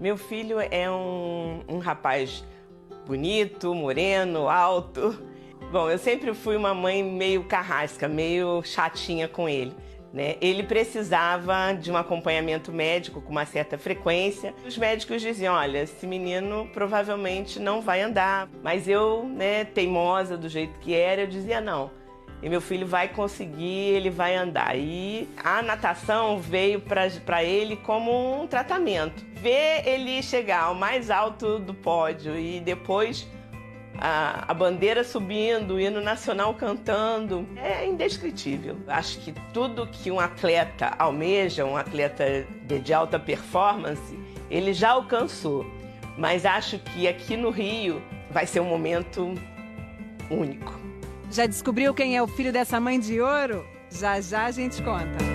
Meu filho é um rapaz bonito, moreno, alto. Bom, eu sempre fui uma mãe meio carrasca, meio chatinha com ele, né? Ele precisava de um acompanhamento médico com uma certa frequência. Os médicos diziam, olha, esse menino provavelmente não vai andar. Mas eu, né, teimosa do jeito que era, eu dizia não. E meu filho vai conseguir, ele vai andar. E a natação veio para ele como um tratamento. Ver ele chegar ao mais alto do pódio e depois a bandeira subindo, o hino nacional cantando, é indescritível. Acho que tudo que um atleta almeja, um atleta de alta performance, ele já alcançou. Mas acho que aqui no Rio vai ser um momento único. Já descobriu quem é o filho dessa mãe de ouro? Já já a gente conta.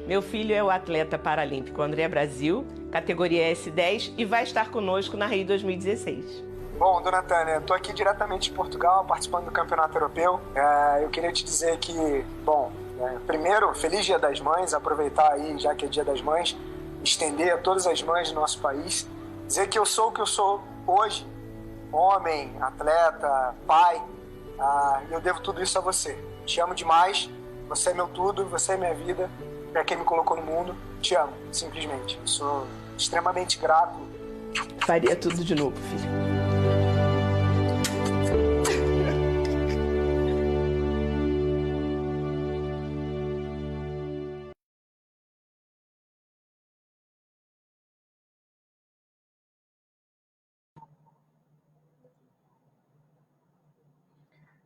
Meu filho é o atleta paralímpico André Brasil, categoria S10, e vai estar conosco na Rio 2016. Bom, dona Tânia, estou aqui diretamente de Portugal, participando do Campeonato Europeu. Eu queria te dizer que, primeiro, feliz Dia das Mães, aproveitar aí, já que é Dia das Mães, estender a todas as mães do nosso país. Dizer que eu sou o que eu sou hoje, homem, atleta, pai, eu devo tudo isso a você. Te amo demais, você é meu tudo, você é minha vida, é quem me colocou no mundo. Te amo, simplesmente. Sou extremamente grato. Faria tudo de novo, filho.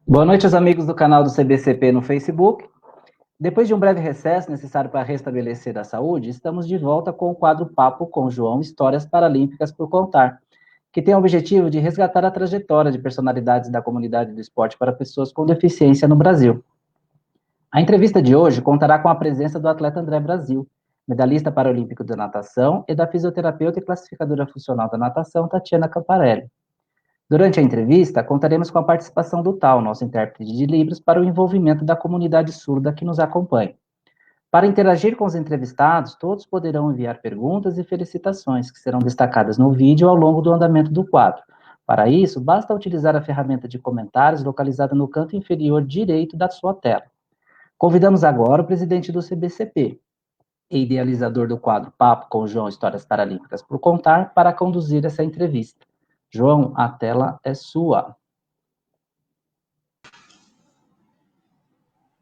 Boa noite aos amigos do canal do CBCP no Facebook. Depois de um breve recesso necessário para restabelecer a saúde, estamos de volta com o quadro Papo com João, Histórias Paralímpicas por Contar, que tem o objetivo de resgatar a trajetória de personalidades da comunidade do esporte para pessoas com deficiência no Brasil. A entrevista de hoje contará com a presença do atleta André Brasil, medalhista paralímpico da natação, e da fisioterapeuta e classificadora funcional da natação, Tatiana Camparelli. Durante a entrevista, contaremos com a participação do Tal, nosso intérprete de Libras, para o envolvimento da comunidade surda que nos acompanha. Para interagir com os entrevistados, todos poderão enviar perguntas e felicitações, que serão destacadas no vídeo ao longo do andamento do quadro. Para isso, basta utilizar a ferramenta de comentários localizada no canto inferior direito da sua tela. Convidamos agora o presidente do CBCP e idealizador do quadro Papo com João, Histórias Paralímpicas por Contar, para conduzir essa entrevista. João, a tela é sua.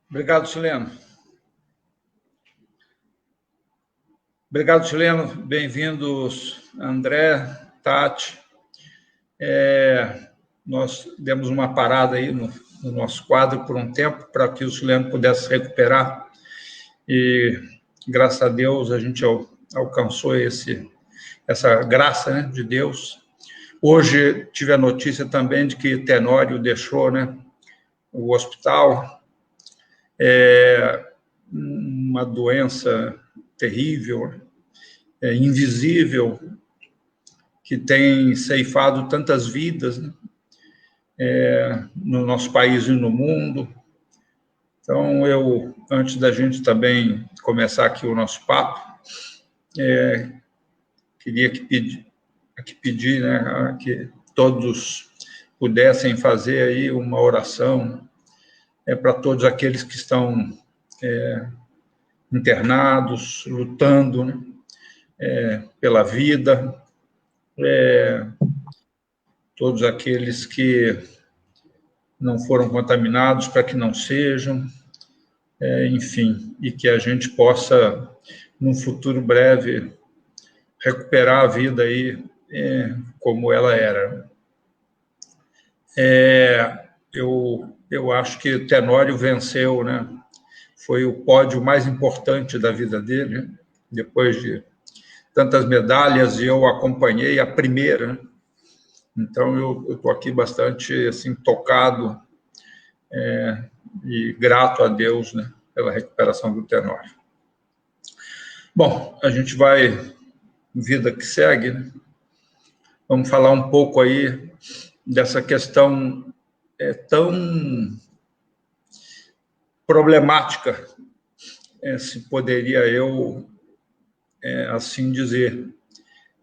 Obrigado, Chileno. Obrigado, Chileno. Bem-vindos, André, Tati. Nós demos uma parada aí no nosso quadro por um tempo para que o Chileno pudesse se recuperar e, graças a Deus, a gente alcançou essa graça, né, de Deus. Hoje tive a notícia também de que Tenório deixou, né, o hospital. Uma doença terrível, invisível, que tem ceifado tantas vidas, né, no nosso país e no mundo. Então, antes da gente também começar aqui o nosso papo, queria pedir, né, que todos pudessem fazer aí uma oração para todos aqueles que estão internados, lutando, né, pela vida, todos aqueles que não foram contaminados, para que não sejam, enfim, e que a gente possa, num futuro breve, recuperar a vida aí como ela era. Eu acho que Tenório venceu, né? Foi o pódio mais importante da vida dele, né? Depois de tantas medalhas, e eu acompanhei a primeira, né? Então eu estou aqui bastante assim, tocado e grato a Deus, né, pela recuperação do Tenório. Bom, a gente vai, vida que segue, né? Vamos falar um pouco aí dessa questão tão problemática, se poderia eu assim dizer,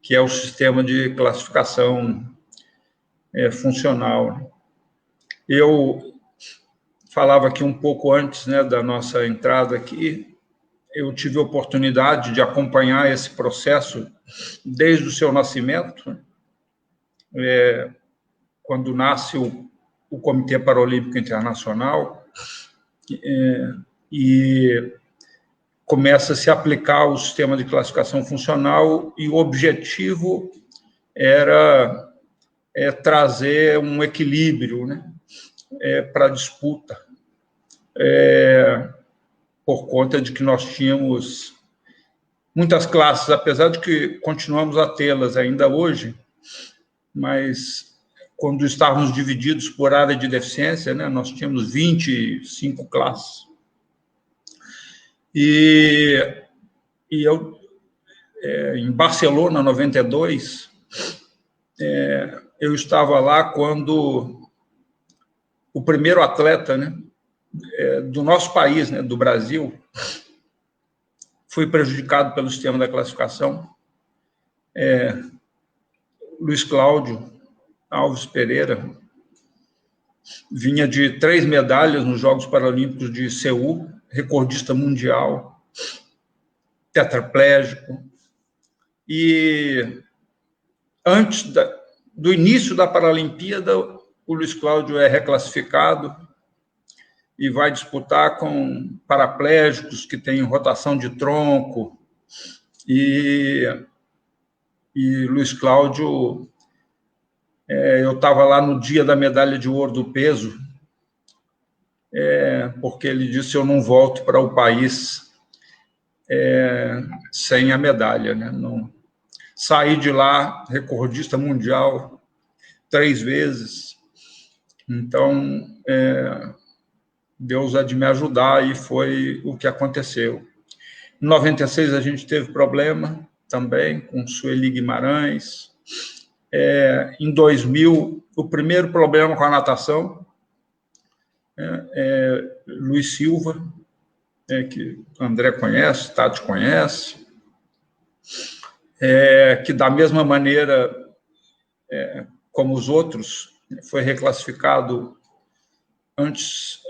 que é o sistema de classificação funcional. Eu falava aqui um pouco antes, né, da nossa entrada aqui, eu tive a oportunidade de acompanhar esse processo desde o seu nascimento, quando nasce o Comitê Paralímpico Internacional, e começa a se aplicar o sistema de classificação funcional, e o objetivo era trazer um equilíbrio, né, para a disputa, por conta de que nós tínhamos muitas classes, apesar de que continuamos a tê-las ainda hoje, mas quando estávamos divididos por área de deficiência, né, nós tínhamos 25 classes. E eu, em Barcelona, 92, eu estava lá quando o primeiro atleta, né, do nosso país, né, do Brasil, foi prejudicado pelo sistema da classificação. Luiz Cláudio Alves Pereira vinha de 3 medalhas nos Jogos Paralímpicos de Seul, recordista mundial, tetraplégico, e antes do início da Paralimpíada, o Luiz Cláudio é reclassificado e vai disputar com paraplégicos que têm rotação de tronco, e Luiz Cláudio, eu estava lá no dia da medalha de ouro do peso, porque ele disse: eu não volto para o país sem a medalha, né? Não, saí de lá recordista mundial 3 vezes, então Deus há de me ajudar, e foi o que aconteceu. Em 96 a gente teve problema também com Sueli Guimarães. Em 2000, o primeiro problema com a natação, Luiz Silva, que André conhece, Tati conhece, que da mesma maneira como os outros, foi reclassificado antes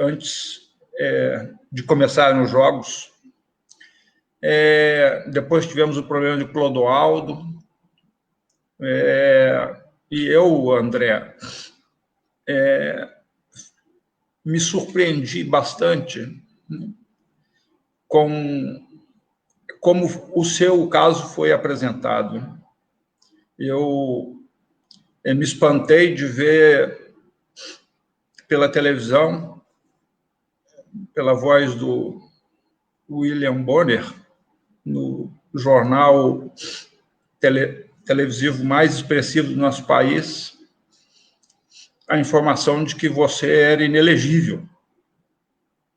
de começarem os Jogos. Depois tivemos o problema de Clodoaldo, e eu, André, me surpreendi bastante com como o seu caso foi apresentado. Eu me espantei de ver pela televisão, pela voz do William Bonner, no jornal televisivo mais expressivo do nosso país, a informação de que você era inelegível,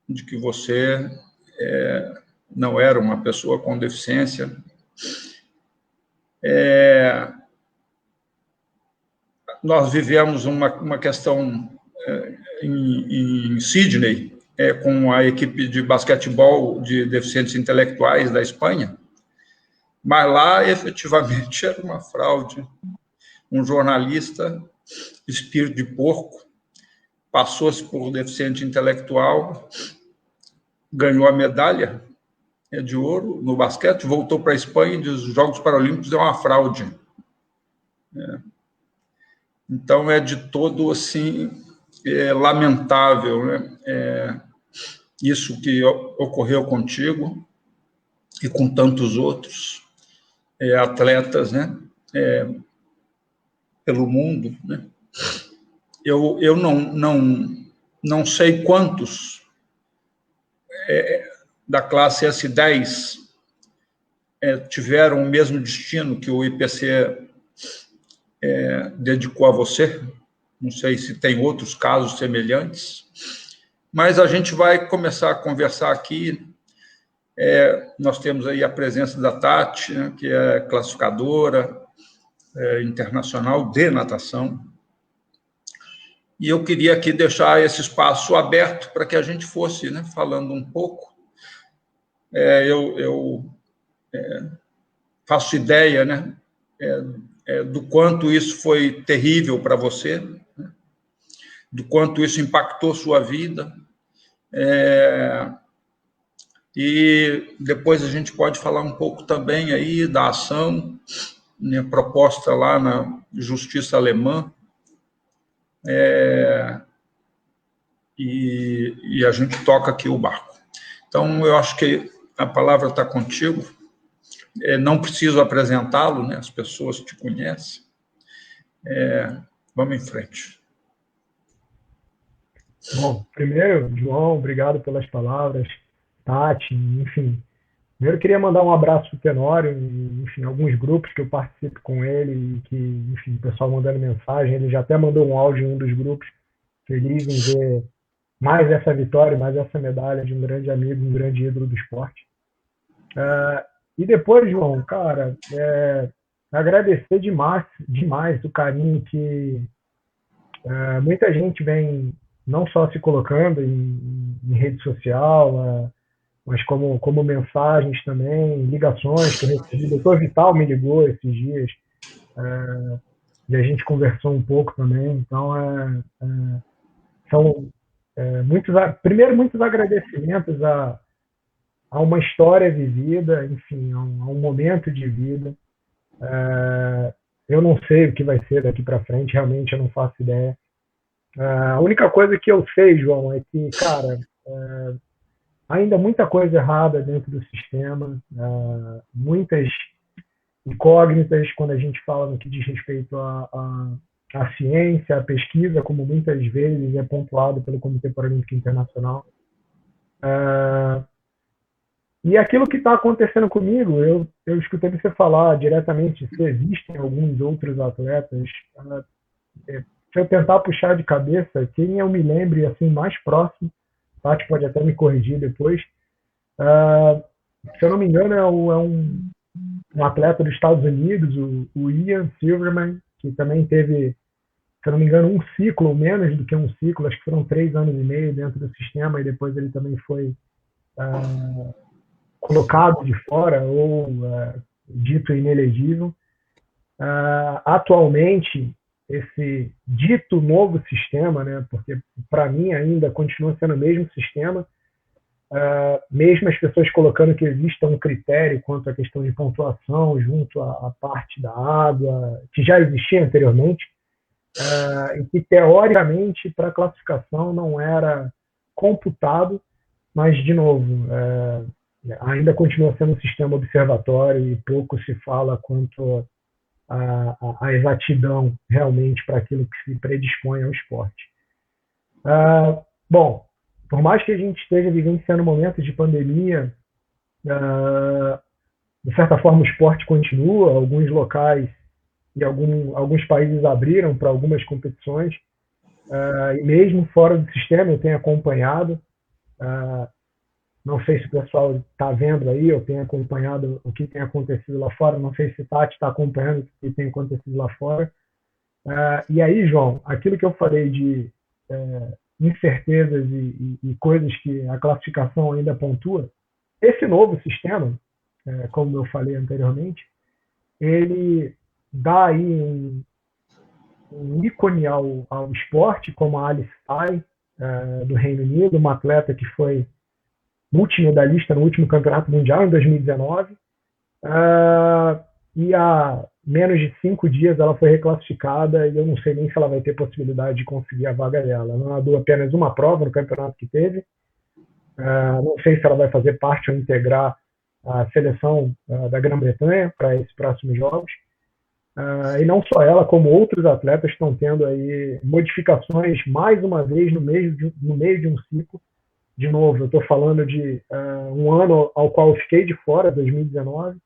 de que você não era uma pessoa com deficiência. Nós vivemos uma questão em Sydney, com a equipe de basquetebol de deficientes intelectuais da Espanha, mas lá, efetivamente, era uma fraude. Um jornalista, espírito de porco, passou-se por deficiente intelectual, ganhou a medalha de ouro no basquete, voltou para a Espanha e diz: os Jogos Paralímpicos é uma fraude. Então, é de todo, assim, lamentável, né? Isso que ocorreu contigo e com tantos outros atletas, né? Pelo mundo, né? Eu não sei quantos da classe S10 tiveram o mesmo destino que o IPC dedicou a você. Não sei se tem outros casos semelhantes, mas a gente vai começar a conversar aqui. Nós temos aí a presença da Tati, né, que é classificadora internacional de natação, e eu queria aqui deixar esse espaço aberto para que a gente fosse, né, falando um pouco. Eu faço ideia, né, do quanto isso foi terrível para você, né, do quanto isso impactou sua vida. E depois a gente pode falar um pouco também aí da ação, né, proposta lá na Justiça Alemã, e a gente toca aqui o barco. Então, eu acho que a palavra está contigo. Não preciso apresentá-lo, né? As pessoas te conhecem. Vamos em frente. Bom, primeiro, João, obrigado pelas palavras. Tati, enfim. Primeiro, eu queria mandar um abraço para o Tenório, enfim, alguns grupos que eu participo com ele, e que, enfim, o pessoal mandando mensagem. Ele já até mandou um áudio em um dos grupos, feliz em ver mais essa vitória, mais essa medalha de um grande amigo, um grande ídolo do esporte. E depois, João, cara, agradecer demais o carinho que muita gente vem não só se colocando em rede social, mas como mensagens também, ligações que eu recebi. O doutor Vital me ligou esses dias, e a gente conversou um pouco também. Então, são muitos agradecimentos a uma história vivida, enfim, a um momento de vida. Eu não sei o que vai ser daqui para frente, realmente eu não faço ideia. A única coisa que eu sei, João, é que, cara, ainda muita coisa errada dentro do sistema, muitas incógnitas quando a gente fala no que diz respeito à ciência, à pesquisa, como muitas vezes é pontuado pelo Comitê Paralímpico Internacional. E aquilo que está acontecendo comigo, eu escutei você falar diretamente se existem alguns outros atletas. Se eu tentar puxar de cabeça, quem eu me lembre assim, mais próximo, Tati pode até me corrigir depois, se eu não me engano, é um atleta dos Estados Unidos, o Ian Silverman, que também teve, se eu não me engano, um ciclo, ou menos do que um ciclo, acho que foram 3 anos e meio dentro do sistema, e depois ele também foi colocado de fora, ou dito inelegível. Atualmente, esse dito novo sistema, né, porque para mim ainda continua sendo o mesmo sistema, mesmo as pessoas colocando que exista um critério quanto à questão de pontuação junto à parte da água, que já existia anteriormente, e que teoricamente para a classificação não era computado, mas de novo, ainda continua sendo um sistema observatório e pouco se fala quanto a exatidão realmente para aquilo que se predispõe ao esporte. Bom, por mais que a gente esteja vivenciando momentos de pandemia, de certa forma o esporte continua, alguns locais e alguns países abriram para algumas competições, e mesmo fora do sistema eu tenho acompanhado, não sei se o pessoal está vendo aí, eu tenho acompanhado o que tem acontecido lá fora, não sei se o Tati está acompanhando o que tem acontecido lá fora. E aí, João, aquilo que eu falei de incertezas e coisas que a classificação ainda pontua, esse novo sistema, como eu falei anteriormente, ele dá aí um ícone ao esporte, como a Alice Tai, do Reino Unido, uma atleta que foi multimedalista no último campeonato mundial, em 2019, e há menos de 5 dias ela foi reclassificada e eu não sei nem se ela vai ter possibilidade de conseguir a vaga dela. Ela nadou apenas uma prova no campeonato que teve, não sei se ela vai fazer parte ou integrar a seleção da Grã-Bretanha para esses próximos jogos. E não só ela, como outros atletas estão tendo aí modificações, mais uma vez, no meio de um ciclo. De novo, eu estou falando de um ano ao qual eu fiquei de fora, 2019,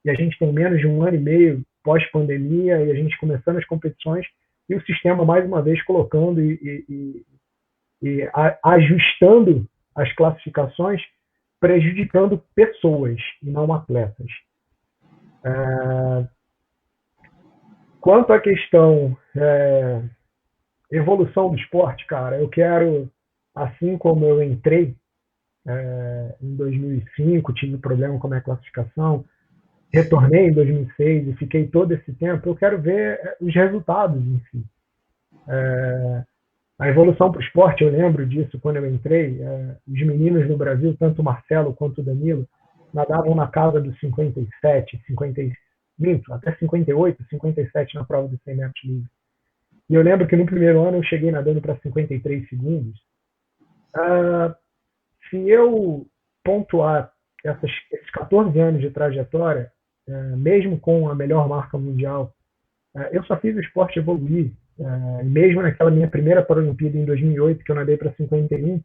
e a gente tem menos de 1 ano e meio pós-pandemia, e a gente começando as competições, e o sistema, mais uma vez, colocando e ajustando as classificações, prejudicando pessoas e não atletas. Quanto à questão evolução do esporte, cara, eu quero, assim como eu entrei em 2005, tive problema com a minha classificação, retornei em 2006 e fiquei todo esse tempo, eu quero ver os resultados em si. A evolução para o esporte, eu lembro disso quando eu entrei, os meninos no Brasil, tanto o Marcelo quanto o Danilo, nadavam na casa dos 57, 50, até 58, 57 na prova dos 100 metros livres. E eu lembro que no primeiro ano eu cheguei nadando para 53 segundos. Se eu pontuar esses 14 anos de trajetória, mesmo com a melhor marca mundial, eu só fiz o esporte evoluir. Mesmo naquela minha primeira Paralimpíada em 2008, que eu nadei para 51,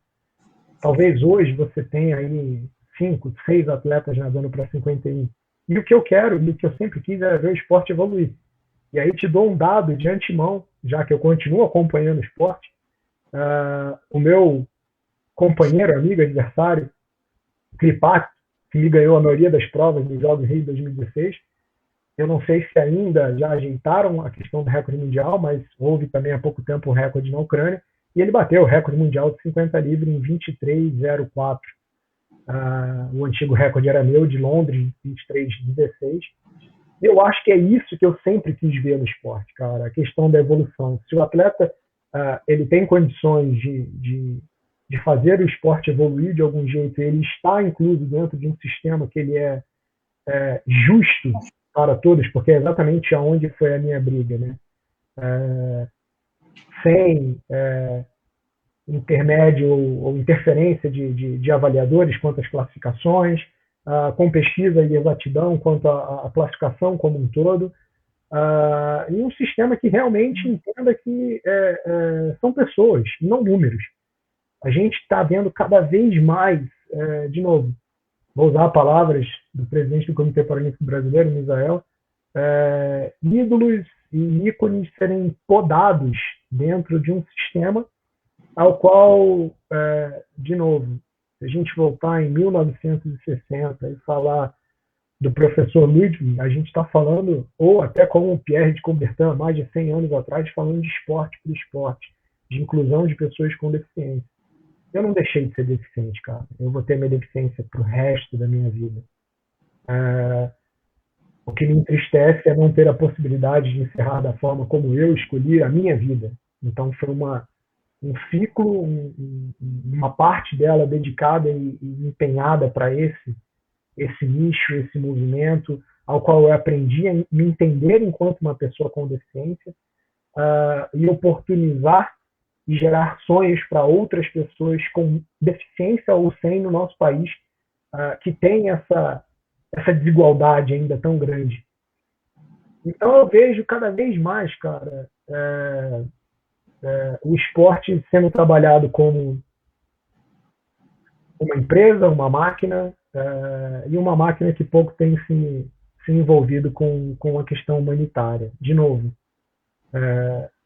talvez hoje você tenha aí 5, 6 atletas nadando para 51. E o que eu quero, e o que eu sempre quis, era ver o esporte evoluir. E aí te dou um dado de antemão, já que eu continuo acompanhando o esporte. O meu companheiro, amigo, adversário, Kripac, que me ganhou a maioria das provas dos Jogos Rio 2016, eu não sei se ainda já ajeitaram a questão do recorde mundial, mas houve também há pouco tempo um recorde na Ucrânia, e ele bateu o recorde mundial de 50 livre em 23,04. O antigo recorde era meu, de Londres, 23,16. Eu acho que é isso que eu sempre quis ver no esporte, cara, a questão da evolução. Se o atleta ele tem condições de fazer o esporte evoluir de algum jeito, ele está incluso dentro de um sistema que ele é justo para todos, porque é exatamente aonde foi a minha briga, né? Sem intermédio ou interferência de avaliadores quanto às classificações, com pesquisa e exatidão quanto à classificação como um todo, e um sistema que realmente entenda que são pessoas, não números. A gente está vendo cada vez mais, de novo, vou usar palavras do presidente do Comitê Paralímpico Brasileiro, Misael, ídolos e ícones serem podados dentro de um sistema ao qual, de novo, se a gente voltar em 1960 e falar do professor Ludwig, a gente está falando, ou até como o Pierre de Coubertin, mais de 100 anos atrás, falando de esporte para esporte, de inclusão de pessoas com deficiência. Eu não deixei de ser deficiente, cara. Eu vou ter minha deficiência pro resto da minha vida. O que me entristece é não ter a possibilidade de encerrar da forma como eu escolhi a minha vida. Então foi um ciclo, uma parte dela dedicada e empenhada para esse nicho, esse movimento, ao qual eu aprendi a me entender enquanto uma pessoa com deficiência e oportunizar e gerar sonhos para outras pessoas com deficiência ou sem no nosso país, que tem essa desigualdade ainda tão grande. Então eu vejo cada vez mais, cara, o esporte sendo trabalhado como uma empresa, uma máquina, e uma máquina que pouco tem se envolvido com a questão humanitária. De novo,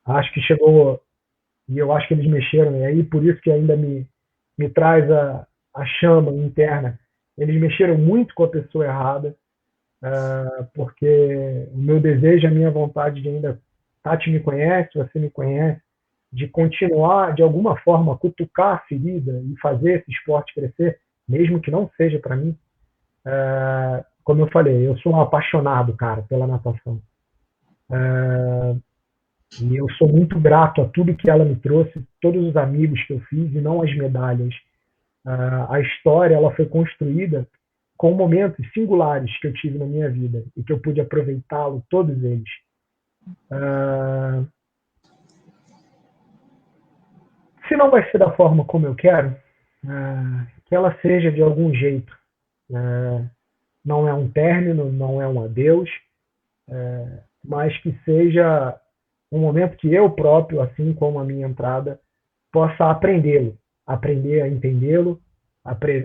acho que chegou, e eu acho que eles mexeram, e aí por isso que ainda me traz a chama interna. Eles mexeram muito com a pessoa errada, porque o meu desejo, a minha vontade de ainda, Tati me conhece, você me conhece, de continuar, de alguma forma, cutucar a ferida e fazer esse esporte crescer, mesmo que não seja para mim. Como eu falei, eu sou um apaixonado, cara, pela natação. E eu sou muito grato a tudo que ela me trouxe, todos os amigos que eu fiz, e não as medalhas. A história ela foi construída com momentos singulares que eu tive na minha vida e que eu pude aproveitá-lo, todos eles. Se não vai ser da forma como eu quero, que ela seja de algum jeito. Não é um término, não é um adeus, mas que seja um momento que eu próprio, assim como a minha entrada, possa aprendê-lo, aprender a entendê-lo,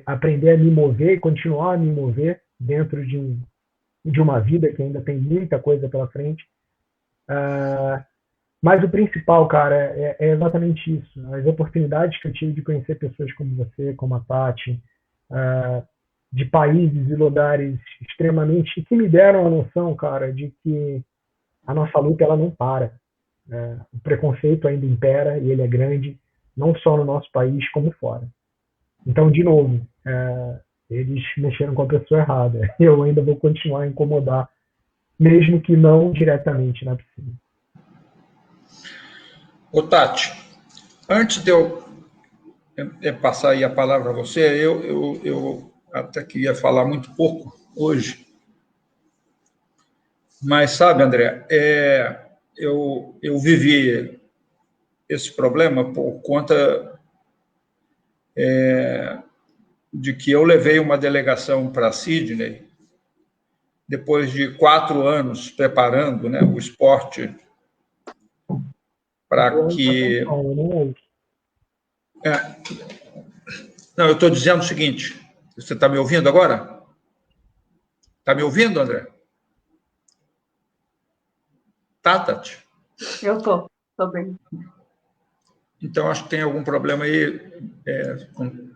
aprender a me mover e continuar a me mover dentro de uma vida que ainda tem muita coisa pela frente. Mas o principal, cara, é exatamente isso. As oportunidades que eu tive de conhecer pessoas como você, como a Tati, de países e lugares extremamente, que me deram a noção, cara, de que a nossa luta ela não para. O preconceito ainda impera e ele é grande, não só no nosso país, como fora. Então, de novo, eles mexeram com a pessoa errada. Eu ainda vou continuar a incomodar, mesmo que não diretamente na piscina. Ô, Tati, antes de eu passar aí a palavra a você, eu até queria falar muito pouco hoje, mas sabe, André, eu vivi esse problema por conta de que eu levei uma delegação para Sydney depois de 4 anos preparando, né, o esporte para que... Não, eu estou dizendo o seguinte, você está me ouvindo agora? Está me ouvindo, André? Tá, Tati? Eu estou bem. Então, acho que tem algum problema aí com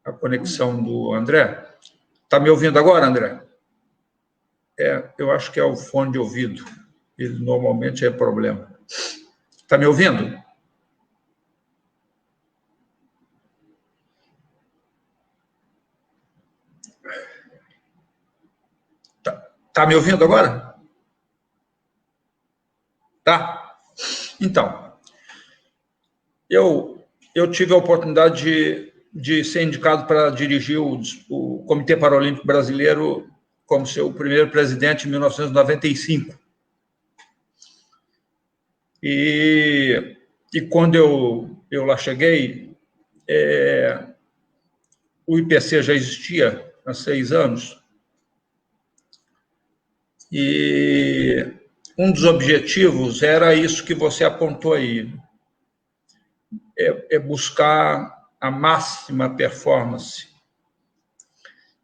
a conexão do André. Está me ouvindo agora, André? Eu acho que é o fone de ouvido. Ele normalmente é problema. Está me ouvindo? Tá me ouvindo agora? Tá? Então, eu tive a oportunidade de ser indicado para dirigir o Comitê Paralímpico Brasileiro como seu primeiro presidente em 1995. E quando eu lá cheguei, o IPC já existia há 6 anos. E um dos objetivos era isso que você apontou aí, buscar a máxima performance,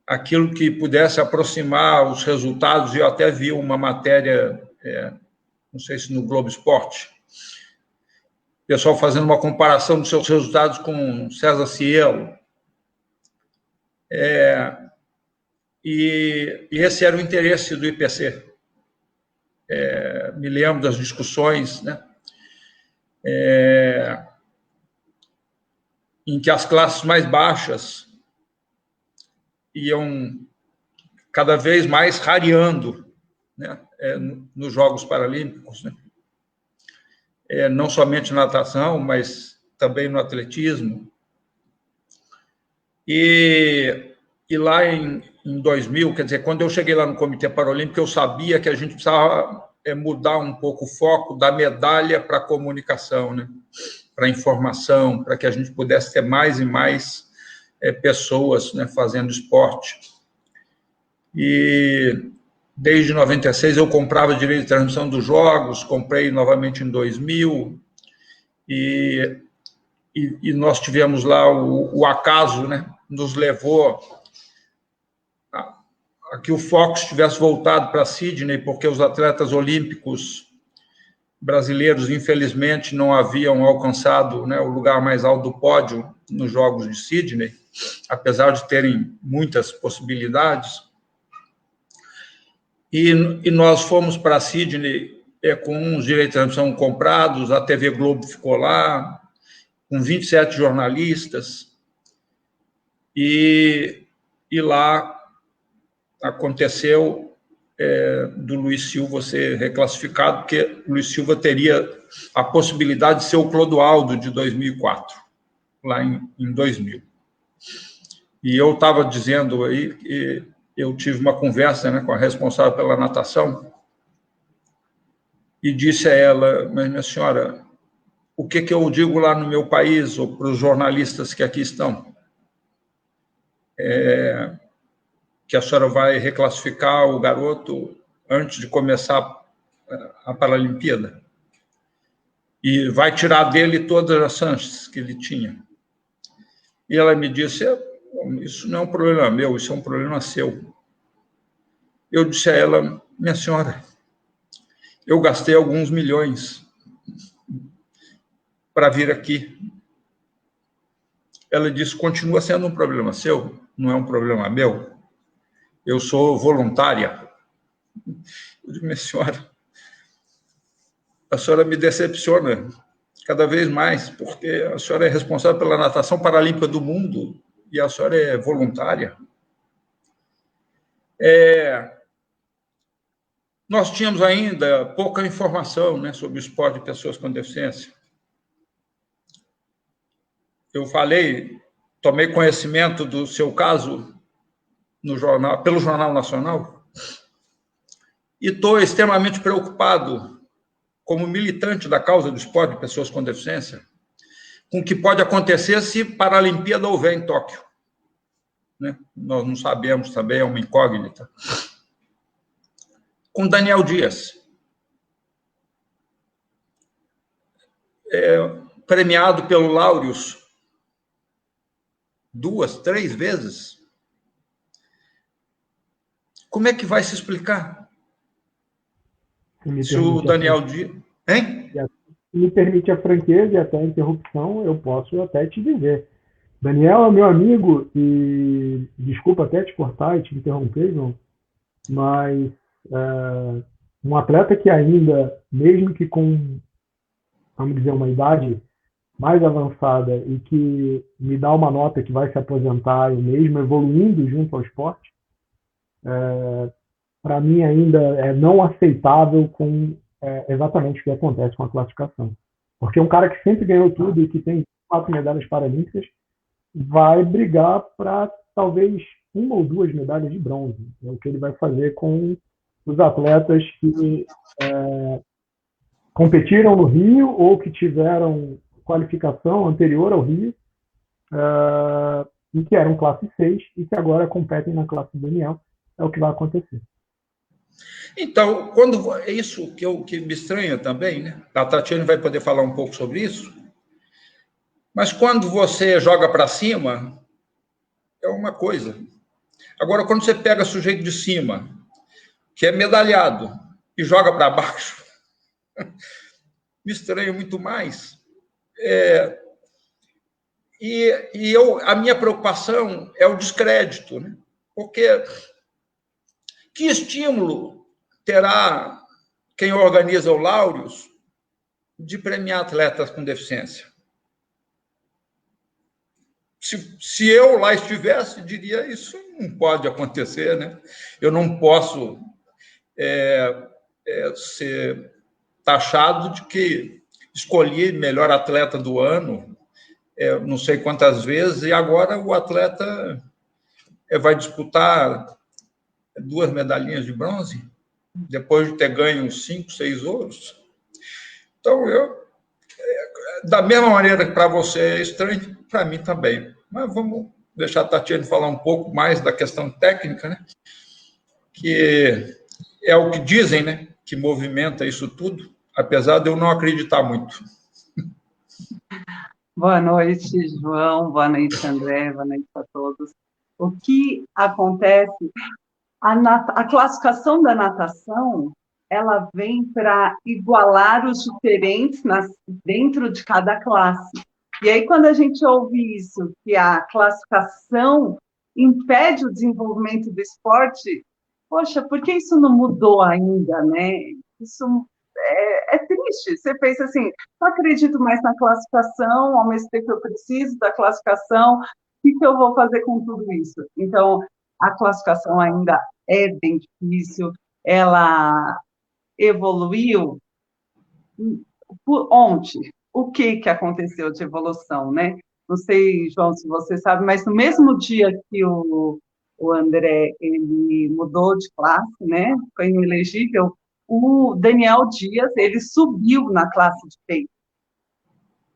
aquilo que pudesse aproximar os resultados. Eu até vi uma matéria, não sei se no Globo Esporte, o pessoal fazendo uma comparação dos seus resultados com César Cielo. E esse era o interesse do IPC. Me lembro das discussões, né, em que as classes mais baixas iam cada vez mais rareando, né, nos Jogos Paralímpicos, né? Não somente na natação, mas também no atletismo. E lá em 2000, quer dizer, quando eu cheguei lá no Comitê Paralímpico, eu sabia que a gente precisava mudar um pouco o foco da medalha para a comunicação, né? Para a informação, para que a gente pudesse ter mais e mais pessoas, né, fazendo esporte. E desde 96 eu comprava direito de transmissão dos jogos, comprei novamente em 2000, e nós tivemos lá o acaso, né, nos levou a que o foco estivesse voltado para Sydney, porque os atletas olímpicos brasileiros, infelizmente, não haviam alcançado, né, o lugar mais alto do pódio nos Jogos de Sydney, apesar de terem muitas possibilidades. E nós fomos para Sydney com os direitos de transmissão comprados, a TV Globo ficou lá, com 27 jornalistas, e lá aconteceu do Luiz Silva ser reclassificado, porque o Luiz Silva teria a possibilidade de ser o Clodoaldo de 2004, lá em 2000. E eu estava dizendo aí que eu tive uma conversa, né, com a responsável pela natação e disse a ela: mas, minha senhora, o que eu digo lá no meu país ou para os jornalistas que aqui estão? Que a senhora vai reclassificar o garoto antes de começar a Paralimpíada e vai tirar dele todas as chances que ele tinha. E ela me disse: isso não é um problema meu, isso é um problema seu. Eu disse a ela: minha senhora, eu gastei alguns milhões para vir aqui. Ela disse: continua sendo um problema seu, não é um problema meu. Eu sou voluntária. Eu digo: minha senhora, a senhora me decepciona cada vez mais, porque a senhora é responsável pela natação paralímpica do mundo e a senhora é voluntária, nós tínhamos ainda pouca informação, né, sobre o esporte de pessoas com deficiência. Eu tomei conhecimento do seu caso no jornal, pelo Jornal Nacional, e estou extremamente preocupado, como militante da causa do esporte de pessoas com deficiência, com o que pode acontecer se Paralimpíada houver em Tóquio. Né? Nós não sabemos também, é uma incógnita. Com Daniel Dias, premiado pelo Laureus 2, 3 vezes. Como é que vai se explicar? Se o Daniel Dias... Hein? Se me permite a franqueza e até a interrupção, eu posso até te dizer. Daniel é meu amigo e desculpa até te cortar e te interromper, João, mas um atleta que ainda, mesmo que com, vamos dizer, uma idade mais avançada e que me dá uma nota que vai se aposentar e mesmo evoluindo junto ao esporte, para mim ainda é não aceitável com exatamente o que acontece com a classificação. Porque um cara que sempre ganhou tudo e que tem 4 medalhas paralímpicas vai brigar para talvez 1 ou 2 medalhas de bronze. É o que ele vai fazer com os atletas que competiram no Rio ou que tiveram qualificação anterior ao Rio e que eram classe 6 e que agora competem na classe Daniel. É o que vai acontecer. Então, quando isso que me estranha também, né? A Tatiana vai poder falar um pouco sobre isso, mas quando você joga para cima, é uma coisa. Agora, quando você pega sujeito de cima, que é medalhado, e joga para baixo, me estranha muito mais. A minha preocupação é o descrédito, né? Porque que estímulo terá quem organiza o Laureus de premiar atletas com deficiência? Se eu lá estivesse, diria, isso não pode acontecer, né? Eu não posso ser taxado de que escolhi melhor atleta do ano, não sei quantas vezes, e agora o atleta vai disputar 2 medalhinhas de bronze, depois de ter ganho 5, 6 ouros. Então, da mesma maneira que para você é estranho, para mim também. Mas vamos deixar a Tatiana falar um pouco mais da questão técnica, né? Que é o que dizem, né? Que movimenta isso tudo, apesar de eu não acreditar muito. Boa noite, João. Boa noite, André. Boa noite a todos. O que acontece... A classificação da natação, ela vem para igualar os diferentes dentro de cada classe. E aí, quando a gente ouve isso, que a classificação impede o desenvolvimento do esporte, poxa, por que isso não mudou ainda, né? Isso é triste. Você pensa assim, não acredito mais na classificação, ao mesmo tempo eu preciso da classificação, o que eu vou fazer com tudo isso? Então, a classificação ainda é bem difícil, ela evoluiu por onde? O que aconteceu de evolução, né? Não sei, João, se você sabe, mas no mesmo dia que o André ele mudou de classe, né? Foi inelegível, o Daniel Dias ele subiu na classe de peito.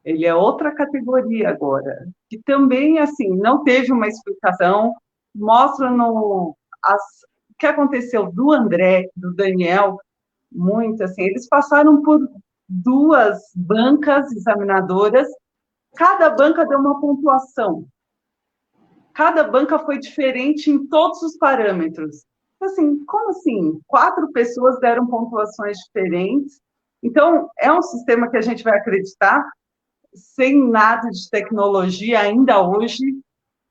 Ele é outra categoria agora, que também, assim, não teve uma explicação, mostra o que aconteceu do André, do Daniel, muito, assim, eles passaram por 2 bancas examinadoras, cada banca deu uma pontuação, cada banca foi diferente em todos os parâmetros. Assim, como assim? 4 pessoas deram pontuações diferentes, então é um sistema que a gente vai acreditar, sem nada de tecnologia ainda hoje.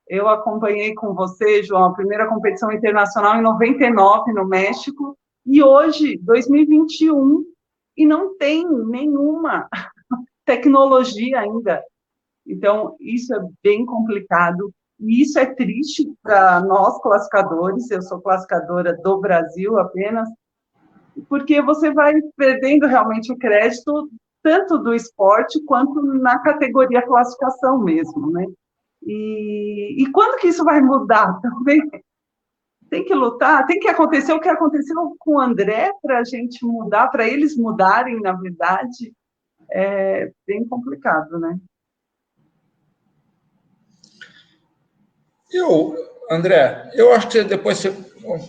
Eu acompanhei com você, João, a primeira competição internacional em 99 no México, e hoje, 2021, e não tem nenhuma tecnologia ainda. Então, isso é bem complicado. E isso é triste para nós, classificadores, eu sou classificadora do Brasil apenas, porque você vai perdendo realmente o crédito tanto do esporte quanto na categoria classificação mesmo, né? E quando que isso vai mudar também? Tem que lutar, tem que acontecer o que aconteceu com o André para a gente mudar, para eles mudarem, na verdade, é bem complicado, né? André, eu acho que depois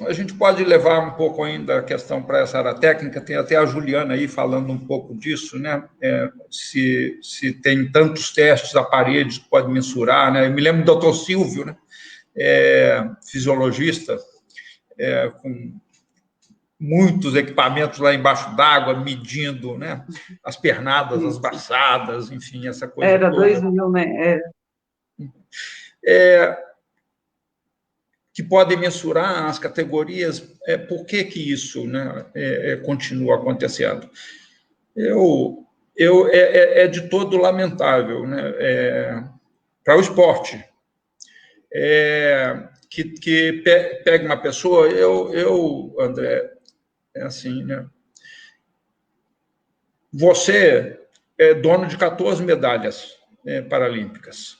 a gente pode levar um pouco ainda a questão para essa área técnica, tem até a Juliana aí falando um pouco disso, né? Se tem tantos testes a parede que pode mensurar, né? Eu me lembro do doutor Silvio, né? Fisiologista, com muitos equipamentos lá embaixo d'água, medindo, né? As pernadas, as braçadas, enfim, essa coisa Era toda. 2000, né? Que podem mensurar as categorias, por que isso, né, continua acontecendo. É de todo lamentável, né, para o esporte, que pega uma pessoa, André, é assim, né, você é dono de 14 medalhas paralímpicas.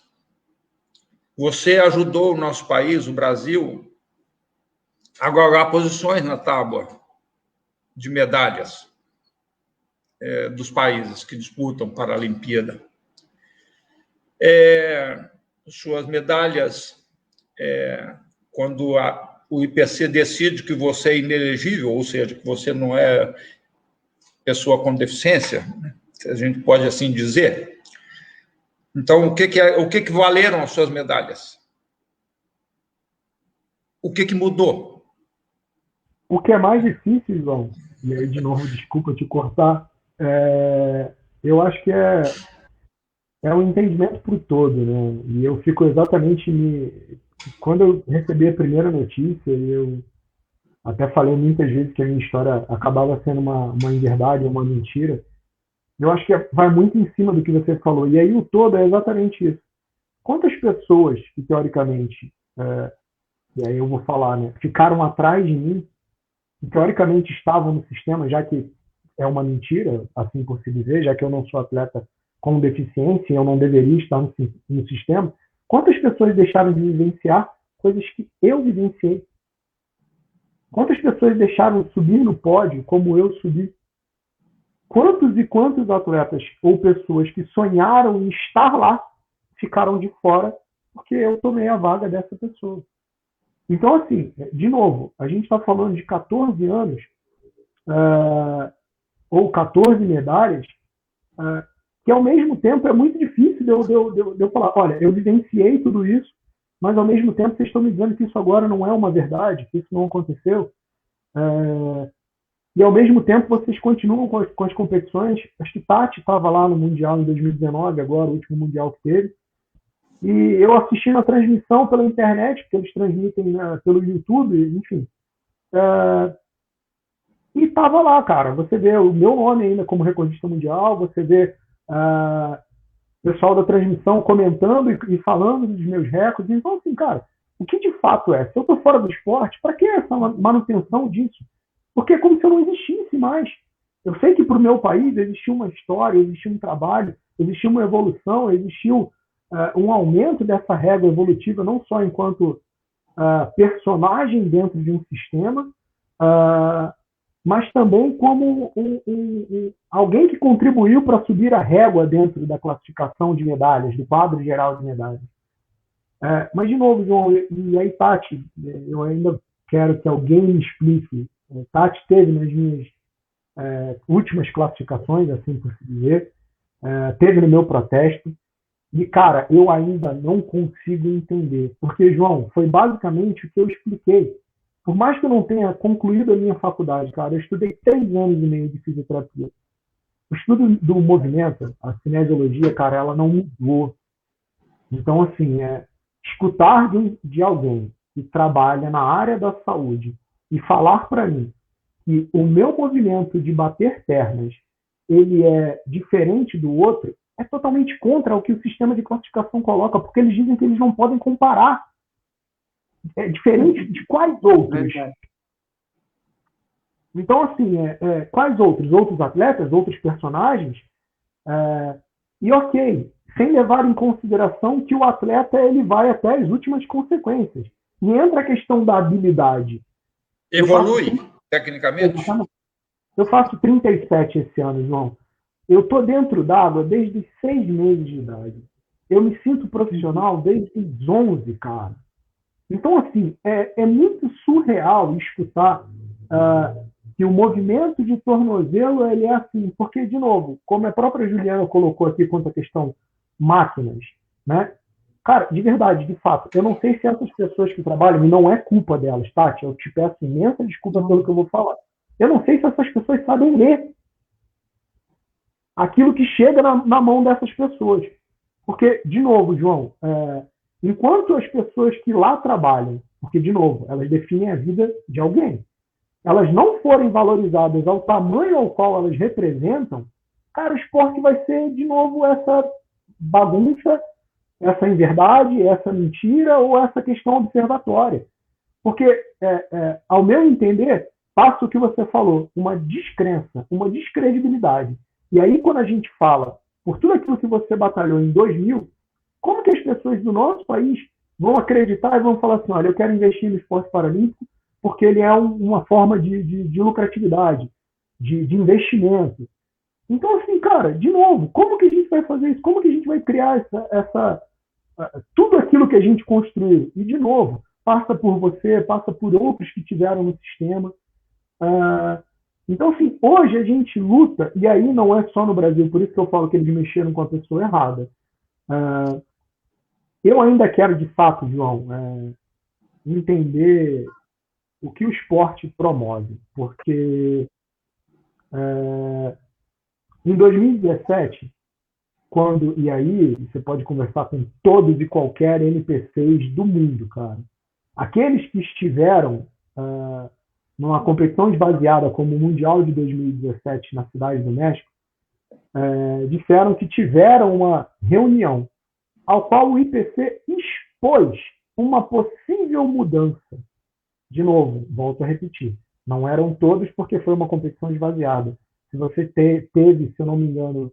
Você ajudou o nosso país, o Brasil, a galgar posições na tábua de medalhas dos países que disputam para a Olimpíada. Suas medalhas, quando o IPC decide que você é inelegível, ou seja, que você não é pessoa com deficiência, se a gente pode assim dizer. Então, o que valeram as suas medalhas? O que mudou? O que é mais difícil, João, e aí, de novo, desculpa te cortar, eu acho que é um entendimento para o todo, né? E eu fico exatamente... Quando eu recebi a primeira notícia, eu até falei muitas vezes que a minha história acabava sendo uma inverdade, uma mentira. Eu acho que vai muito em cima do que você falou. E aí o todo é exatamente isso. Quantas pessoas que, teoricamente, e aí eu vou falar, né, ficaram atrás de mim, que teoricamente estavam no sistema, já que é uma mentira, assim por se dizer, já que eu não sou atleta com deficiência, eu não deveria estar no sistema, quantas pessoas deixaram de vivenciar coisas que eu vivenciei? Quantas pessoas deixaram de subir no pódio como eu subi? Quantos e quantos atletas ou pessoas que sonharam em estar lá ficaram de fora porque eu tomei a vaga dessa pessoa? Então, assim, de novo, a gente está falando de 14 anos ou 14 medalhas que, ao mesmo tempo, é muito difícil de eu falar, olha, eu vivenciei tudo isso, mas, ao mesmo tempo, vocês estão me dizendo que isso agora não é uma verdade, que isso não aconteceu. E, ao mesmo tempo, vocês continuam com as competições. Acho que Tati estava lá no Mundial em 2019, agora, o último Mundial que teve. E eu assistindo a transmissão pela internet, porque eles transmitem pelo YouTube, enfim. E estava lá, cara. Você vê o meu nome ainda como recordista mundial, você vê o pessoal da transmissão comentando e falando dos meus recordes. Então, assim, cara, o que de fato é? Se eu estou fora do esporte, para que essa manutenção disso? Porque é como se eu não existisse mais. Eu sei que para o meu país existiu uma história, existiu um trabalho, existiu uma evolução, existiu um aumento dessa régua evolutiva, não só enquanto personagem dentro de um sistema, mas também como alguém que contribuiu para subir a régua dentro da classificação de medalhas, do quadro geral de medalhas. Mas, de novo, João, e aí, Tati, eu ainda quero que alguém me explique. Tati teve nas minhas últimas classificações, assim por se dizer, teve no meu protesto, e, cara, eu ainda não consigo entender, porque, João, foi basicamente o que eu expliquei. Por mais que eu não tenha concluído a minha faculdade, cara, eu estudei 3 anos e meio de fisioterapia. O estudo do movimento, a cinesiologia, cara, ela não mudou. Então, assim, escutar de alguém que trabalha na área da saúde e falar para mim que o meu movimento de bater pernas ele é diferente do outro, é totalmente contra o que o sistema de classificação coloca, porque eles dizem que eles não podem comparar. É diferente de quais outros? Então, assim, quais outros? Outros atletas, outros personagens? E ok, sem levar em consideração que o atleta ele vai até as últimas consequências. E entra a questão da habilidade. Evolui tecnicamente? Eu faço 37 esse ano, João. Eu estou dentro d'água desde os 6 meses de idade. Eu me sinto profissional desde os 11, cara. Então, assim, é muito surreal escutar que o movimento de tornozelo ele é assim, porque, de novo, como a própria Juliana colocou aqui quanto à questão máquinas, né? Cara, de verdade, de fato, eu não sei se essas pessoas que trabalham, e não é culpa delas, Tati, eu te peço imensa desculpa pelo que eu vou falar. Eu não sei se essas pessoas sabem ler aquilo que chega na mão dessas pessoas. Porque, de novo, João, enquanto as pessoas que lá trabalham, porque, de novo, elas definem a vida de alguém, elas não forem valorizadas ao tamanho ao qual elas representam, cara, o esporte vai ser, de novo, essa bagunça, essa inverdade, essa mentira ou essa questão observatória. Porque, ao meu entender, passa o que você falou, uma descrença, uma descredibilidade. E aí, quando a gente fala por tudo aquilo que você batalhou em 2000, como que as pessoas do nosso país vão acreditar e vão falar assim, olha, eu quero investir no esporte paralímpico porque ele é uma forma de lucratividade, de investimento. Então, assim, cara, de novo, como que a gente vai fazer isso? Como que a gente vai criar tudo aquilo que a gente construiu? E, de novo, passa por você, passa por outros que tiveram no sistema. Então, assim, hoje a gente luta, e aí não é só no Brasil, por isso que eu falo que eles mexeram com a pessoa errada. Eu ainda quero, de fato, João, entender o que o esporte promove, porque em 2017, e aí você pode conversar com todos e qualquer NPCs do mundo, cara, aqueles que estiveram numa competição esvaziada como o Mundial de 2017 na Cidade do México, disseram que tiveram uma reunião ao qual o IPC expôs uma possível mudança. De novo, volto a repetir, não eram todos porque foi uma competição esvaziada. Se você teve, se eu não me engano,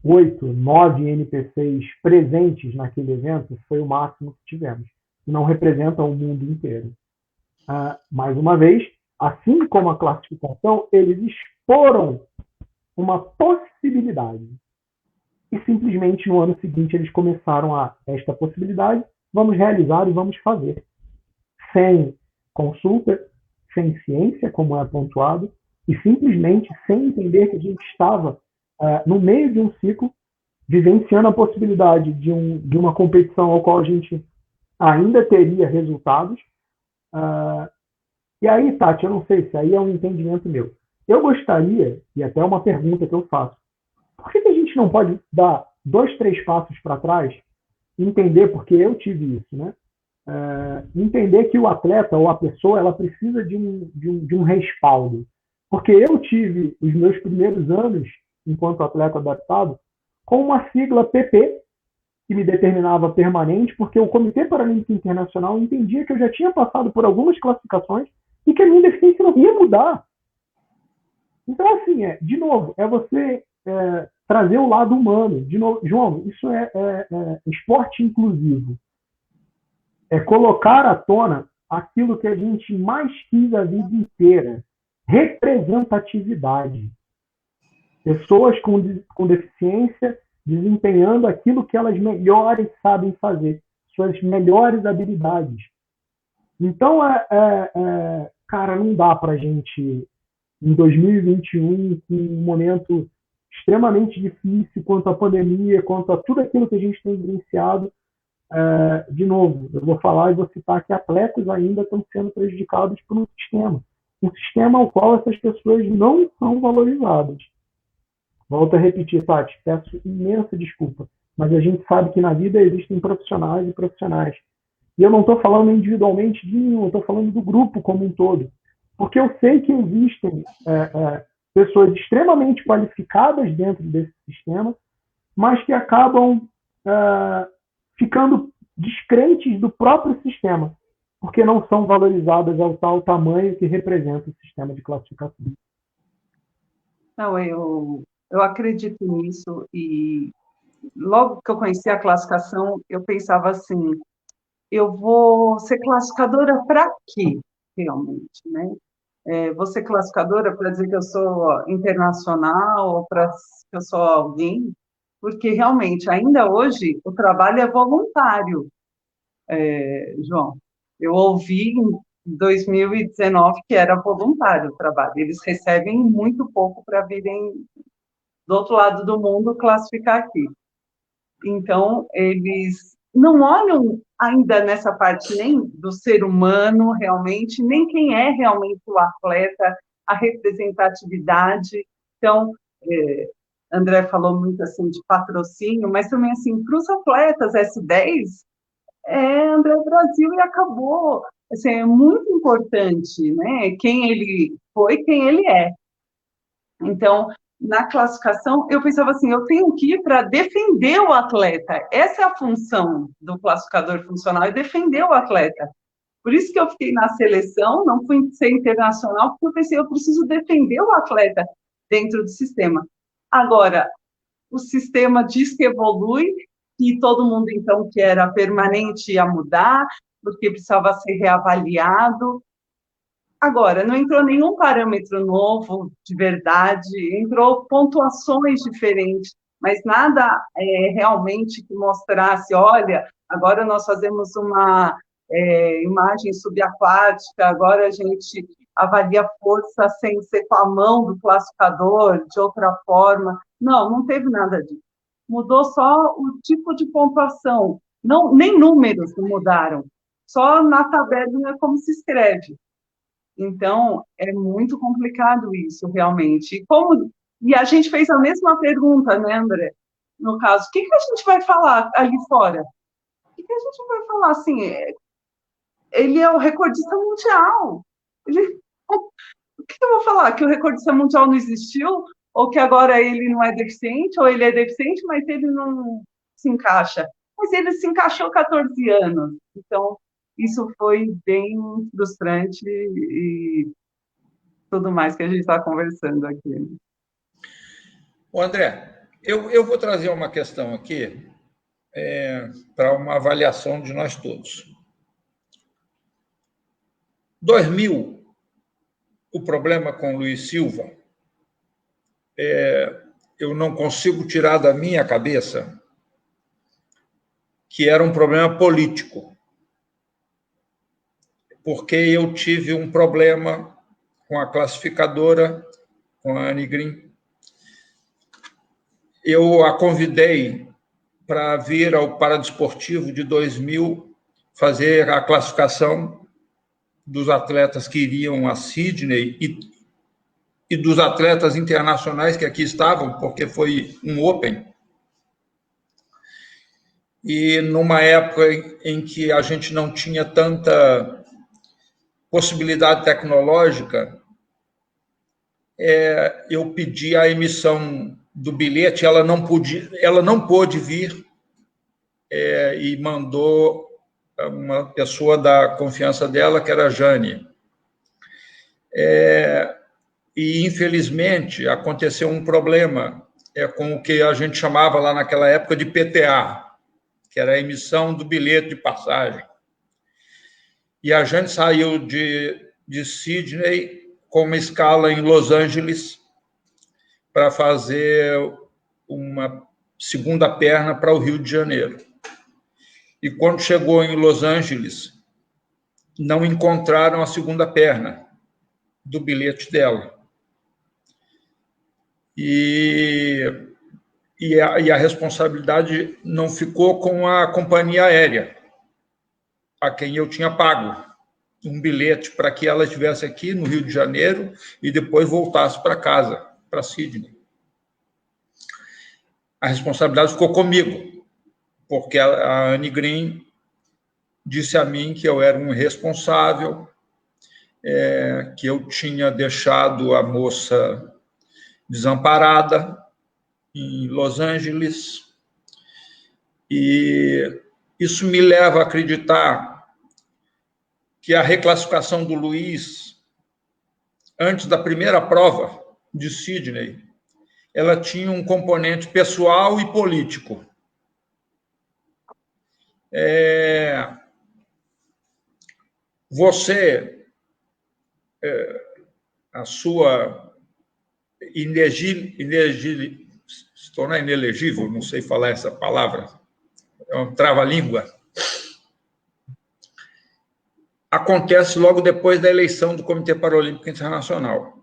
8, 9 NPCs presentes naquele evento, foi o máximo que tivemos. Não representa o mundo inteiro. Mais uma vez, assim como a classificação, eles exporam uma possibilidade. E simplesmente no ano seguinte eles começaram esta possibilidade, vamos realizar e vamos fazer. Sem consulta, sem ciência, como é pontuado, e simplesmente sem entender que a gente estava no meio de um ciclo, vivenciando a possibilidade de uma competição ao qual a gente ainda teria resultados. E aí, Tati, eu não sei se aí é um entendimento meu. Eu gostaria, e até uma pergunta que eu faço, por que a gente não pode dar 2, 3 passos para trás e entender, porque eu tive isso, né? Entender que o atleta ou a pessoa ela precisa de um respaldo. Porque eu tive os meus primeiros anos, enquanto atleta adaptado, com uma sigla PP, que me determinava permanente, porque o Comitê Paralímpico Internacional entendia que eu já tinha passado por algumas classificações e que a minha deficiência não ia mudar. Então, assim, de novo, é você trazer o lado humano. De novo, João, isso é esporte inclusivo. É colocar à tona aquilo que a gente mais quis a vida inteira. Representatividade. Pessoas com deficiência desempenhando aquilo que elas melhores sabem fazer. Suas melhores habilidades. Então, cara, não dá pra gente, em 2021, com um momento extremamente difícil quanto à pandemia, quanto a tudo aquilo que a gente tem vivenciado, de novo, eu vou falar e vou citar que atletas ainda estão sendo prejudicados por um sistema ao qual essas pessoas não são valorizadas. Volto a repetir, Tati, peço imensa desculpa, mas a gente sabe que na vida existem profissionais e profissionais. E eu não estou falando individualmente de nenhum, eu estou falando do grupo como um todo. Porque eu sei que existem pessoas extremamente qualificadas dentro desse sistema mas que acabam ficando descrentes do próprio sistema, porque não são valorizadas ao tal tamanho que representa o sistema de classificação. Não, eu acredito nisso, e logo que eu conheci a classificação, eu pensava assim, eu vou ser classificadora para quê, realmente, né? Vou ser classificadora para dizer que eu sou internacional, ou para que eu sou alguém, porque realmente, ainda hoje, o trabalho é voluntário, João. Eu ouvi em 2019 que era voluntário o trabalho, eles recebem muito pouco para virem do outro lado do mundo classificar aqui. Então, eles não olham ainda nessa parte nem do ser humano realmente, nem quem é realmente o atleta, a representatividade. Então, André falou muito assim de patrocínio, mas também assim, para os atletas S10, André Brasil e acabou. Assim, é muito importante, né? Quem ele foi, quem ele é. Então, na classificação, eu pensava assim, eu tenho que ir para defender o atleta. Essa é a função do classificador funcional, é defender o atleta. Por isso que eu fiquei na seleção, não fui ser internacional, porque eu pensei, eu preciso defender o atleta dentro do sistema. Agora, o sistema diz que evolui, que todo mundo, então, que era permanente ia mudar, porque precisava ser reavaliado. Agora, não entrou nenhum parâmetro novo, de verdade, entrou pontuações diferentes, mas nada realmente que mostrasse, olha, agora nós fazemos uma imagem subaquática, agora a gente avalia força sem ser com a mão do classificador, de outra forma. Não teve nada disso. Mudou só o tipo de pontuação, nem números mudaram, só na tabela como se escreve. Então, é muito complicado isso, realmente. E a gente fez a mesma pergunta, né, André? No caso, o que a gente vai falar ali fora? O que a gente vai falar, assim, ele é o recordista mundial. O que eu vou falar? Que o recordista mundial não existiu? Ou que agora ele não é deficiente? Ou ele é deficiente, mas ele não se encaixa? Mas ele se encaixou há 14 anos. Então, isso foi bem frustrante e tudo mais que a gente está conversando aqui. André, eu vou trazer uma questão aqui para uma avaliação de nós todos. 2000, o problema com o Luiz Silva, eu não consigo tirar da minha cabeça que era um problema político, porque eu tive um problema com a classificadora, com a Anne Green. Eu a convidei para vir ao Paradesportivo de 2000 fazer a classificação dos atletas que iriam a Sydney e dos atletas internacionais que aqui estavam, porque foi um Open. E numa época em que a gente não tinha tanta possibilidade tecnológica, eu pedi a emissão do bilhete, ela não pôde vir, e mandou uma pessoa da confiança dela, que era a Jane. E, infelizmente, aconteceu um problema com o que a gente chamava lá naquela época de PTA, que era a emissão do bilhete de passagem. E a gente saiu de Sydney com uma escala em Los Angeles para fazer uma segunda perna para o Rio de Janeiro. E quando chegou em Los Angeles, não encontraram a segunda perna do bilhete dela. E a responsabilidade não ficou com a companhia aérea, a quem eu tinha pago um bilhete para que ela estivesse aqui no Rio de Janeiro e depois voltasse para casa, para Sydney. A responsabilidade ficou comigo, porque a Anne Green disse a mim que eu era um irresponsável, que eu tinha deixado a moça desamparada em Los Angeles, E isso me leva a acreditar que a reclassificação do Luiz, antes da primeira prova de Sydney, ela tinha um componente pessoal e político. Você, a sua se tornar inelegível, não sei falar essa palavra, é um trava-língua, acontece logo depois da eleição do Comitê Paralímpico Internacional.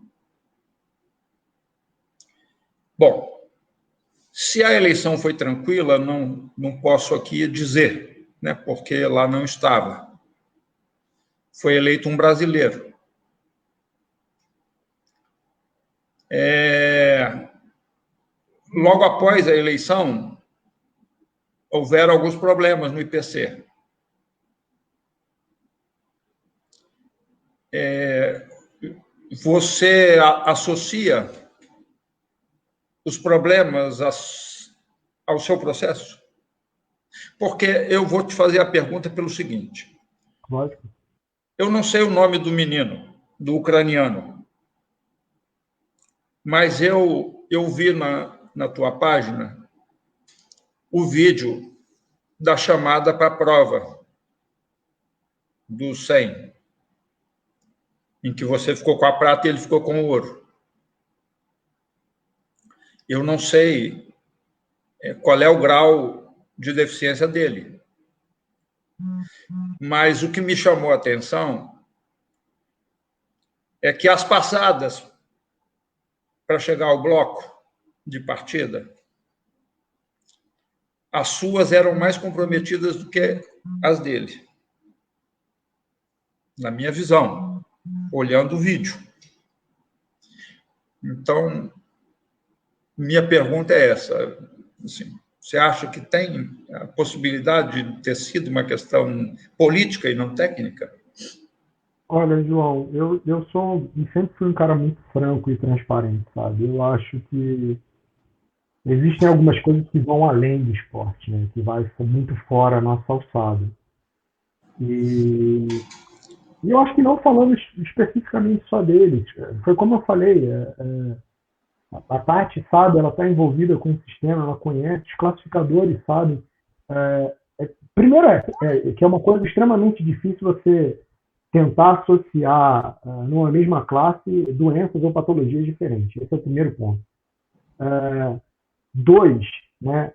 Bom, se a eleição foi tranquila, não posso aqui dizer, né, porque lá não estava. Foi eleito um brasileiro. Logo após a eleição, houveram alguns problemas no IPC. Você associa os problemas ao seu processo? Porque eu vou te fazer a pergunta pelo seguinte. Lógico. Eu não sei o nome do menino, do ucraniano, mas eu vi na tua página o vídeo da chamada para a prova do 100, em que você ficou com a prata e ele ficou com o ouro. Eu não sei qual é o grau de deficiência dele. Mas o que me chamou a atenção é que as passadas para chegar ao bloco de partida, as suas eram mais comprometidas do que as dele. Na minha visão, olhando o vídeo. Então, minha pergunta é essa. Assim, você acha que tem a possibilidade de ter sido uma questão política e não técnica? Olha, João, eu sou e sempre fui um cara muito franco e transparente, sabe? Eu acho que existem algumas coisas que vão além do esporte, né? Que vai muito fora a nossa alçada. E eu acho que não falando especificamente só deles. Foi como eu falei, a Tati sabe, ela está envolvida com o sistema, ela conhece, os classificadores sabem. Primeiro que é uma coisa extremamente difícil você tentar associar numa mesma classe doenças ou patologias diferentes. Esse é o primeiro ponto. Dois, né,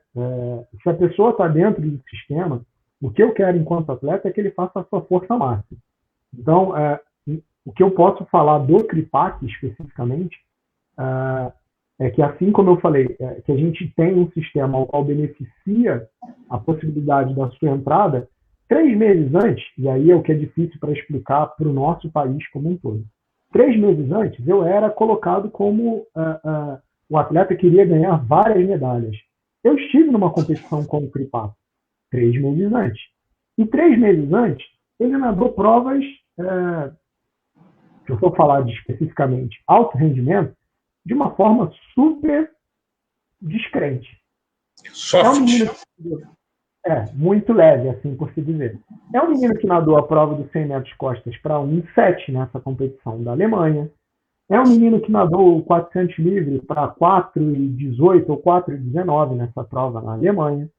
se a pessoa está dentro do sistema, o que eu quero enquanto atleta é que ele faça a sua força máxima. Então, o que eu posso falar do CRIPAC especificamente é que, assim como eu falei, que a gente tem um sistema ao qual beneficia a possibilidade da sua entrada 3 meses antes, e aí é o que é difícil para explicar para o nosso país como um todo. 3 meses antes, eu era colocado como o atleta que iria ganhar várias medalhas. Eu estive numa competição com o CRIPAC 3 meses antes. E 3 meses antes, ele nadou provas, se eu for falar especificamente alto rendimento, de uma forma super descrente. Soft. Muito leve, assim por se dizer. É um menino que nadou a prova dos 100 metros costas para 1,7 nessa competição da Alemanha. É um menino que nadou o 400 livre para 4,18 ou 4,19 nessa prova na Alemanha.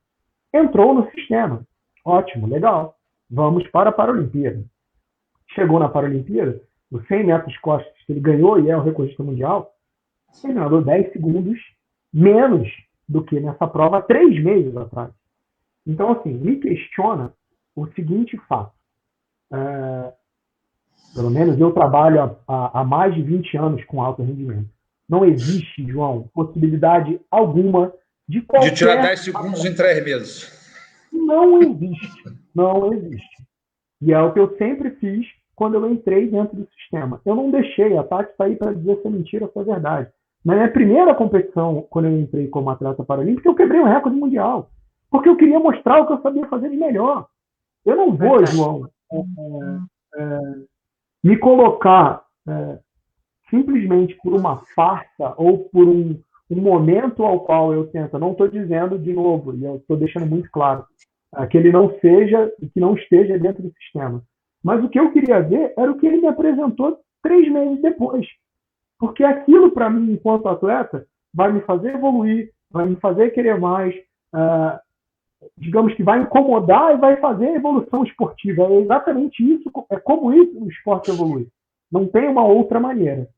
Entrou no sistema. Ótimo, legal. Vamos para a Paralimpíada. Chegou na Paralimpíada, os 100 metros costas que ele ganhou e é o recordista mundial, ele nadou 10 segundos menos do que nessa prova 3 meses atrás. Então, assim, me questiona o seguinte fato. Pelo menos eu trabalho há mais de 20 anos com alto rendimento. Não existe, João, possibilidade alguma de qualquer... De tirar 10 segundos em 3 meses. Não existe. Não existe. E é o que eu sempre fiz quando eu entrei dentro do sistema. Eu não deixei a Tati sair para dizer se é mentira ou se é verdade. Na minha primeira competição, quando eu entrei como atleta paralímpico, eu quebrei um recorde mundial. Porque eu queria mostrar o que eu sabia fazer de melhor. Eu não vou, João, me colocar simplesmente por uma farsa ou por um um momento ao qual eu tento, não estou dizendo de novo, e eu estou deixando muito claro, que ele não seja, que não esteja dentro do sistema. Mas o que eu queria ver era o que ele me apresentou 3 meses depois. Porque aquilo, para mim, enquanto atleta, vai me fazer evoluir, vai me fazer querer mais, digamos que vai incomodar e vai fazer a evolução esportiva. É exatamente isso, é como isso o esporte evolui. Não tem uma outra maneira.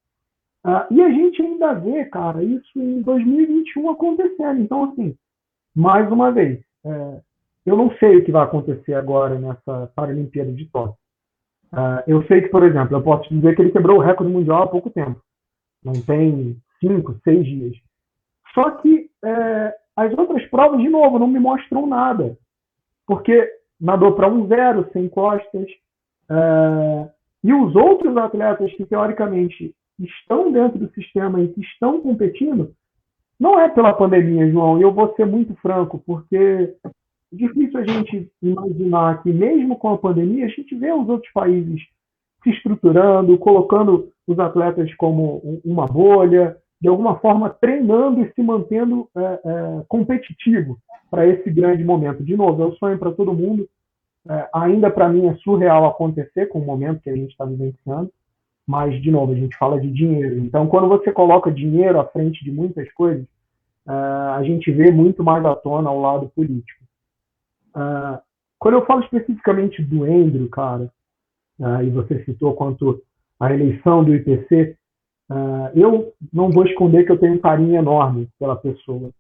E a gente ainda vê, cara, isso em 2021 acontecendo. Então, assim, mais uma vez, eu não sei o que vai acontecer agora nessa Paralimpíada de Tóquio. Eu sei que, por exemplo, eu posso dizer que ele quebrou o recorde mundial há pouco tempo. Não tem 5, 6 dias. Só que as outras provas, de novo, não me mostram nada. Porque nadou para 1-0, sem costas. E os outros atletas que, teoricamente, estão dentro do sistema e que estão competindo, não é pela pandemia, João. E eu vou ser muito franco, porque é difícil a gente imaginar que, mesmo com a pandemia, a gente vê os outros países se estruturando, colocando os atletas como uma bolha, de alguma forma treinando e se mantendo competitivo para esse grande momento. De novo, é um sonho para todo mundo. Ainda para mim é surreal acontecer com o momento que a gente está vivenciando, mas, de novo, a gente fala de dinheiro. Então, quando você coloca dinheiro à frente de muitas coisas, a gente vê muito mais à tona ao lado político. Quando eu falo especificamente do Endro, cara, e você citou quanto à eleição do IPC, eu não vou esconder que eu tenho um carinho enorme pela pessoa,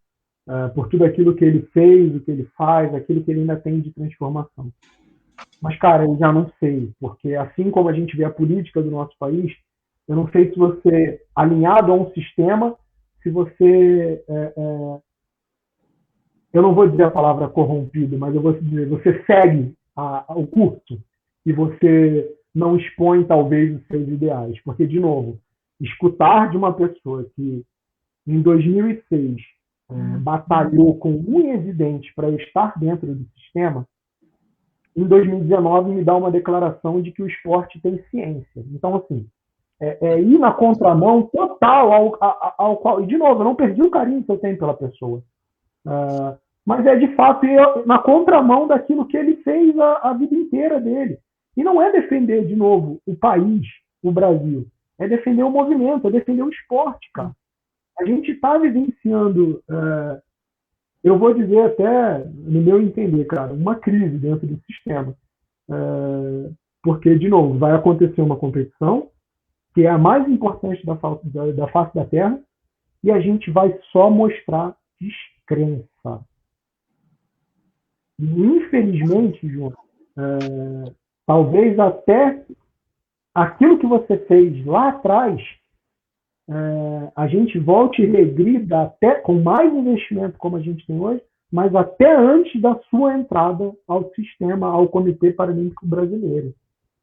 por tudo aquilo que ele fez, o que ele faz, aquilo que ele ainda tem de transformação. Mas, cara, eu já não sei, porque assim como a gente vê a política do nosso país, eu não sei se você, alinhado a um sistema, se você, eu não vou dizer a palavra corrompido, mas eu vou dizer, você segue o curso e você não expõe, talvez, os seus ideais. Porque, de novo, escutar de uma pessoa que, em 2006, batalhou com unhas e dentes para estar dentro do sistema, em 2019 me dá uma declaração de que o esporte tem ciência. Então, assim, ir na contramão total ao qual... E, de novo, eu não perdi o carinho que eu tenho pela pessoa. Mas de fato, ir na contramão daquilo que ele fez a vida inteira dele. E não é defender, de novo, o país, o Brasil. É defender o movimento, é defender o esporte, cara. A gente está vivenciando... eu vou dizer até, no meu entender, cara, uma crise dentro do sistema. Porque, de novo, vai acontecer uma competição que é a mais importante da face da Terra e a gente vai só mostrar descrença. E, infelizmente, João, talvez até aquilo que você fez lá atrás, a gente volte e regrida até com mais investimento como a gente tem hoje, mas até antes da sua entrada ao sistema, ao Comitê Paralímpico Brasileiro.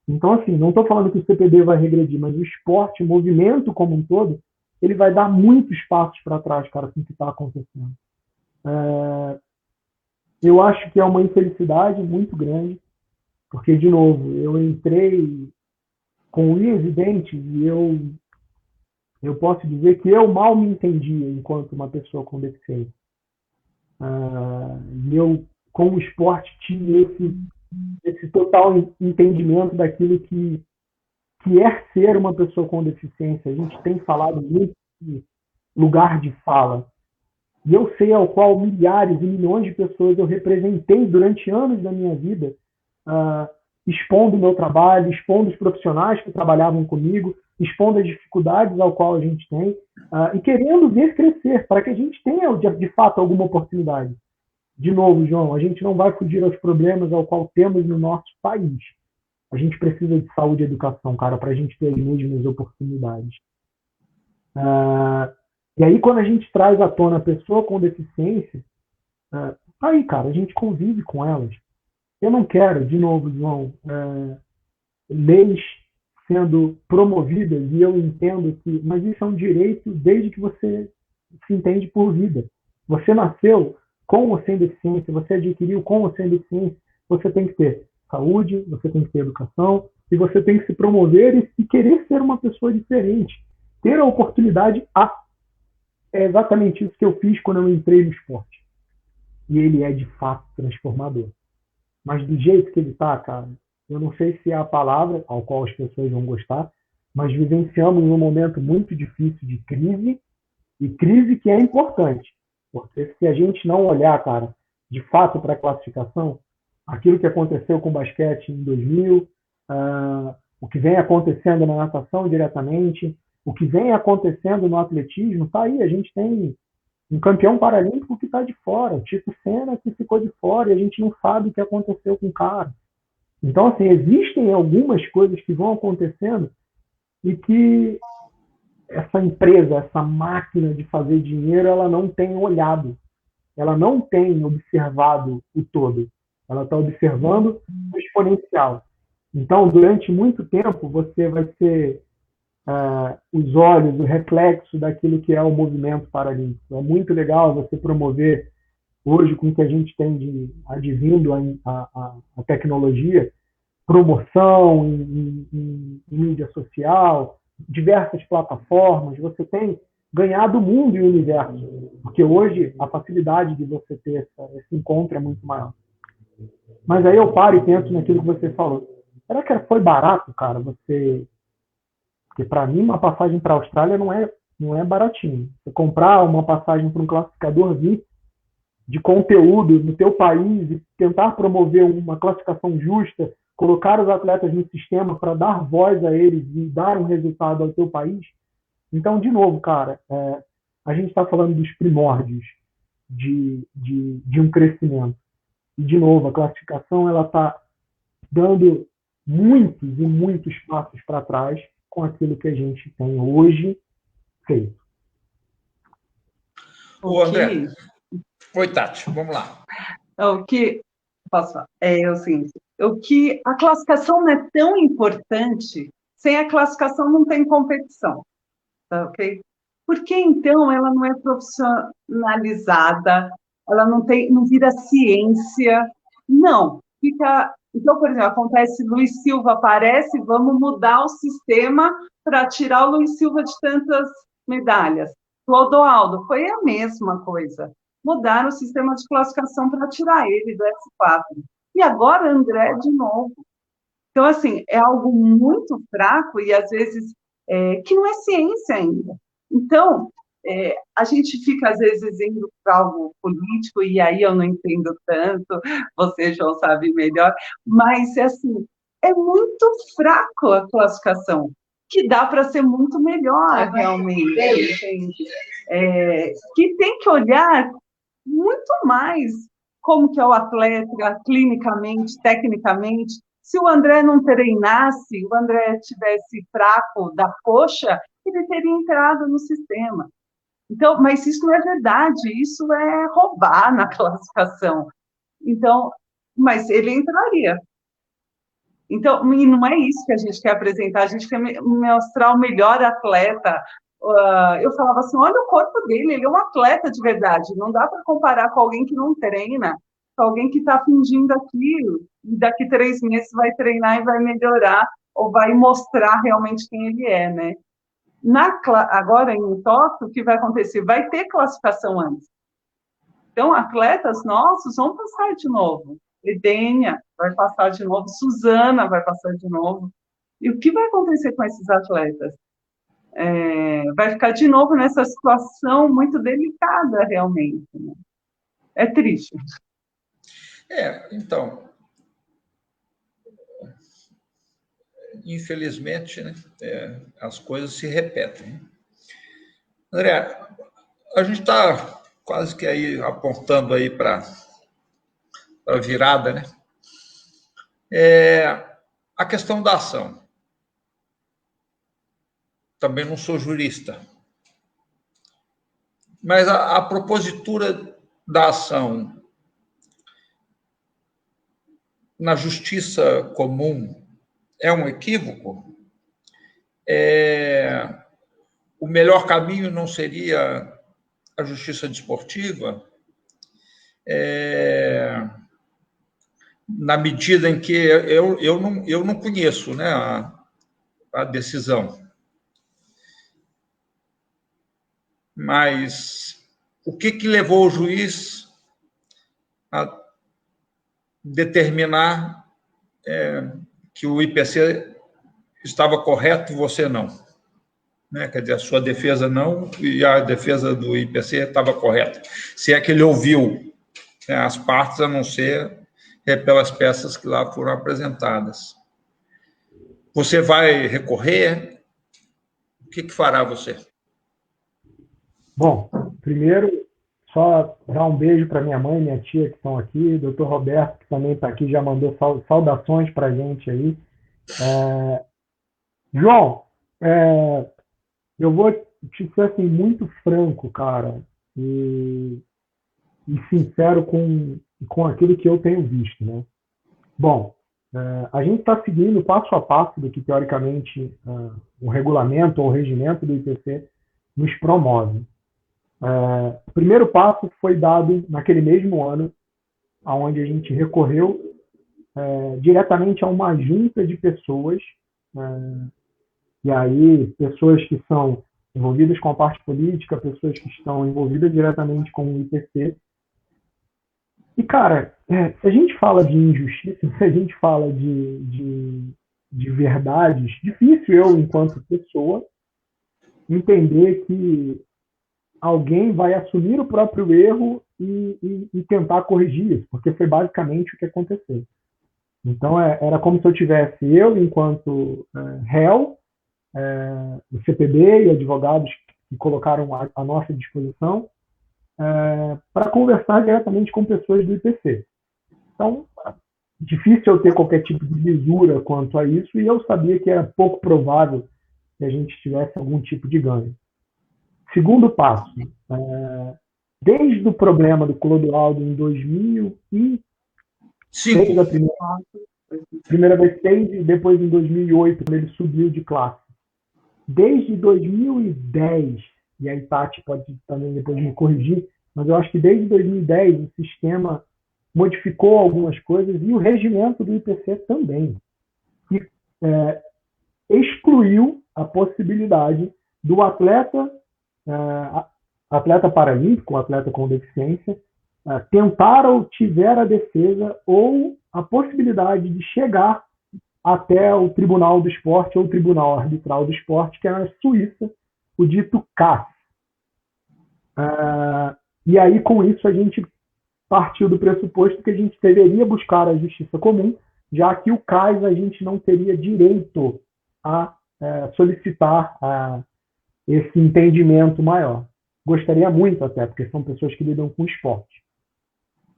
Então, assim, não estou falando que o CPB vai regredir, mas o esporte, o movimento como um todo, ele vai dar muitos passos para trás, cara, com o que está acontecendo. Eu acho que é uma infelicidade muito grande, porque, de novo, eu entrei com unhas e dentes e eu posso dizer que eu mal me entendia enquanto uma pessoa com deficiência. E eu, com o esporte, tive esse total entendimento daquilo que é ser uma pessoa com deficiência. A gente tem falado muito de lugar de fala. E eu sei ao qual milhares e milhões de pessoas eu representei durante anos da minha vida, expondo o meu trabalho, expondo os profissionais que trabalhavam comigo, expondo as dificuldades ao qual a gente tem, e querendo ver crescer, para que a gente tenha, de fato, alguma oportunidade. De novo, João, a gente não vai fugir aos problemas ao qual temos no nosso país. A gente precisa de saúde e educação, cara, para a gente ter as mesmas oportunidades. E aí, quando a gente traz à tona a pessoa com deficiência, aí, cara, a gente convive com elas. Eu não quero, de novo, João, leis sendo promovidas, e eu entendo que... Mas isso é um direito desde que você se entende por vida. Você nasceu com ou sem deficiência, você adquiriu com ou sem deficiência, você tem que ter saúde, você tem que ter educação, e você tem que se promover e querer ser uma pessoa diferente. Ter a oportunidade é exatamente isso que eu fiz quando eu entrei no esporte. E ele é, de fato, transformador. Mas do jeito que ele está, cara, eu não sei se é a palavra ao qual as pessoas vão gostar, mas vivenciamos um momento muito difícil de crise, e crise que é importante. Porque se a gente não olhar, cara, de fato para a classificação, aquilo que aconteceu com o basquete em 2000, o que vem acontecendo na natação diretamente, o que vem acontecendo no atletismo, tá aí, a gente tem um campeão paralímpico que está de fora, o Tito Senna que ficou de fora e a gente não sabe o que aconteceu com o cara. Então, assim, existem algumas coisas que vão acontecendo e que essa empresa, essa máquina de fazer dinheiro, ela não tem olhado, ela não tem observado o todo, ela está observando o exponencial. Então, durante muito tempo, você vai ser os olhos, o reflexo daquilo que é o movimento paralímpico. É muito legal você promover, hoje, com o que a gente tem de advindo a tecnologia, promoção em mídia social, diversas plataformas, você tem ganhado o mundo e o universo, porque hoje a facilidade de você ter esse encontro é muito maior. Mas aí eu paro e penso naquilo que você falou. Será que foi barato, cara, você... Porque para mim uma passagem para a Austrália não é baratinho. Você comprar uma passagem para um classificador VIP de conteúdo no teu país e tentar promover uma classificação justa, colocar os atletas no sistema para dar voz a eles e dar um resultado ao teu país. Então, de novo, cara, a gente está falando dos primórdios de um crescimento. E, de novo, a classificação ela está dando muitos e muitos passos para trás com aquilo que a gente tem hoje feito. Ô, André. Oi, Tati, vamos lá. O que posso falar? É o seguinte, o que a classificação não é tão importante, sem a classificação não tem competição, tá ok? Porque então ela não é profissionalizada, ela não vira ciência, não, fica. Então, por exemplo, acontece, Luiz Silva aparece, vamos mudar o sistema para tirar o Luiz Silva de tantas medalhas. Clodoaldo, foi a mesma coisa. Mudaram o sistema de classificação para tirar ele do S4. E agora André de novo. Então, assim, é algo muito fraco e, às vezes, que não é ciência ainda. Então, a gente fica, às vezes, indo para algo político, e aí eu não entendo tanto, você, João, sabe melhor, mas, assim, é muito fraco a classificação, que dá para ser muito melhor, realmente, gente. Que tem que olhar muito mais como que é o atleta, clinicamente, tecnicamente. Se o André não treinasse, o André tivesse fraco da coxa, ele teria entrado no sistema. Então, mas isso não é verdade, isso é roubar na classificação. Então, mas ele entraria. Então, e não é isso que a gente quer apresentar, a gente quer mostrar o melhor atleta. Eu falava assim, olha o corpo dele, ele é um atleta de verdade, não dá para comparar com alguém que não treina, com alguém que está fingindo aquilo, e daqui 3 meses vai treinar e vai melhorar, ou vai mostrar realmente quem ele é, né? Agora, em Tóquio, o que vai acontecer? Vai ter classificação antes. Então, atletas nossos vão passar de novo. Edênia vai passar de novo, Suzana vai passar de novo. E o que vai acontecer com esses atletas? Vai ficar de novo nessa situação muito delicada, realmente. Né? É triste. Então, infelizmente, né, as coisas se repetem. André, a gente está quase que aí apontando aí para a virada, né? A questão da ação. Também não sou jurista, mas a propositura da ação na justiça comum é um equívoco? O melhor caminho não seria a justiça desportiva? Na medida em que eu não conheço, né, a decisão. mas o que levou o juiz a determinar que o IPC estava correto e você não? Né? Quer dizer, a sua defesa não e a defesa do IPC estava correta. Se é que ele ouviu, né, as partes, a não ser pelas peças que lá foram apresentadas. Você vai recorrer? O que fará você? Bom, primeiro, só dar um beijo para minha mãe e minha tia que estão aqui, doutor Roberto, que também está aqui, já mandou saudações para a gente aí. João, eu vou te ser assim, muito franco, cara, e sincero com aquilo que eu tenho visto, né? Bom, a gente está seguindo passo a passo do que, teoricamente, o regulamento ou o regimento do IPC nos promove. O primeiro passo foi dado naquele mesmo ano, onde a gente recorreu diretamente a uma junta de pessoas, e aí pessoas que são envolvidas com a parte política, pessoas que estão envolvidas diretamente com o IPC. E, cara, se a gente fala de injustiça, se a gente fala de verdades, difícil eu, enquanto pessoa, entender que alguém vai assumir o próprio erro e tentar corrigir isso, porque foi basicamente o que aconteceu. Então, era como se eu tivesse eu, enquanto réu, o CPB e advogados que colocaram à nossa disposição, para conversar diretamente com pessoas do IPC. Então, difícil eu ter qualquer tipo de lisura quanto a isso, e eu sabia que era pouco provável que a gente tivesse algum tipo de ganho. Segundo passo, desde o problema do Clodoaldo em 2006, a primeira vez que teve, depois em 2008, quando ele subiu de classe. Desde 2010, e aí Tati pode também depois me corrigir, mas eu acho que desde 2010 o sistema modificou algumas coisas e o regimento do IPC também. E excluiu a possibilidade do atleta paralímpico, atleta com deficiência, tentar ou tiver a defesa ou a possibilidade de chegar até o Tribunal do Esporte ou o Tribunal Arbitral do Esporte, que é na Suíça, o dito CAS. E aí, com isso, a gente partiu do pressuposto que a gente deveria buscar a justiça comum, já que o CAS a gente não teria direito a solicitar esse entendimento maior. Gostaria muito até, porque são pessoas que lidam com esporte.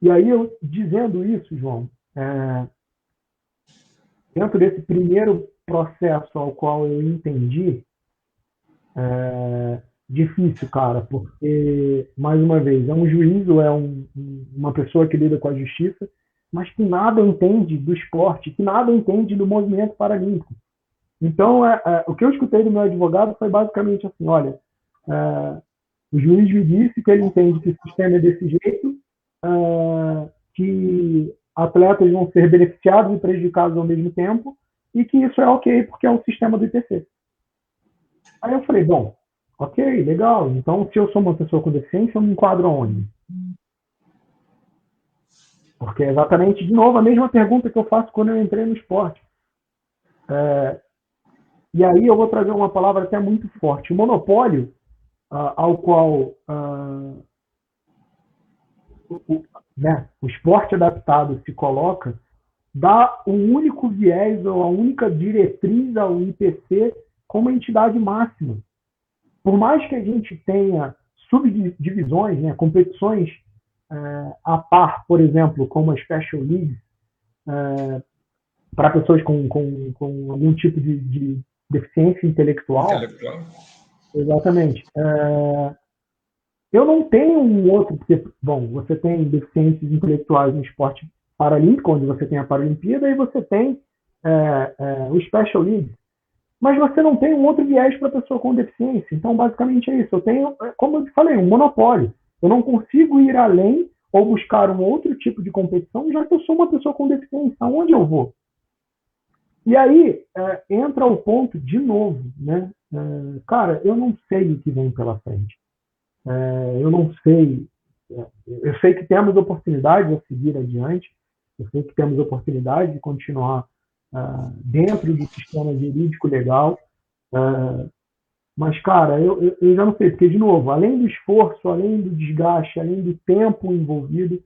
E aí, eu dizendo isso, João, dentro desse primeiro processo ao qual eu entendi, difícil, cara, porque, mais uma vez, é um juiz ou é uma pessoa que lida com a justiça, mas que nada entende do esporte, que nada entende do movimento paralímpico. Então, o que eu escutei do meu advogado foi basicamente assim, olha, o juiz me disse que ele entende que o sistema é desse jeito, que atletas vão ser beneficiados e prejudicados ao mesmo tempo, e que isso é ok, porque é o sistema do IPC. Aí eu falei, bom, ok, legal, então se eu sou uma pessoa com deficiência, eu me enquadro aonde? Porque é exatamente, de novo, a mesma pergunta que eu faço quando eu entrei no esporte. E aí eu vou trazer uma palavra até muito forte. O monopólio ao qual o esporte adaptado se coloca, dá o único viés ou a única diretriz ao IPC como entidade máxima. Por mais que a gente tenha subdivisões, né, competições a par, por exemplo, como a Special League, para pessoas com algum tipo de deficiência intelectual. Exatamente. Eu não tenho um outro, porque, bom, você tem deficiências intelectuais no esporte paralímpico, onde você tem a Paralimpíada, e você tem o Special League. Mas você não tem um outro viés para a pessoa com deficiência. Então, basicamente é isso. Eu tenho, como eu te falei, um monopólio. Eu não consigo ir além ou buscar um outro tipo de competição, já que eu sou uma pessoa com deficiência. Aonde eu vou? E aí entra o ponto, de novo, né? Cara, eu não sei o que vem pela frente. Eu não sei, eu sei que temos oportunidade de seguir adiante, eu sei que temos oportunidade de continuar dentro do sistema jurídico legal, mas, cara, eu já não sei, porque, de novo, além do esforço, além do desgaste, além do tempo envolvido,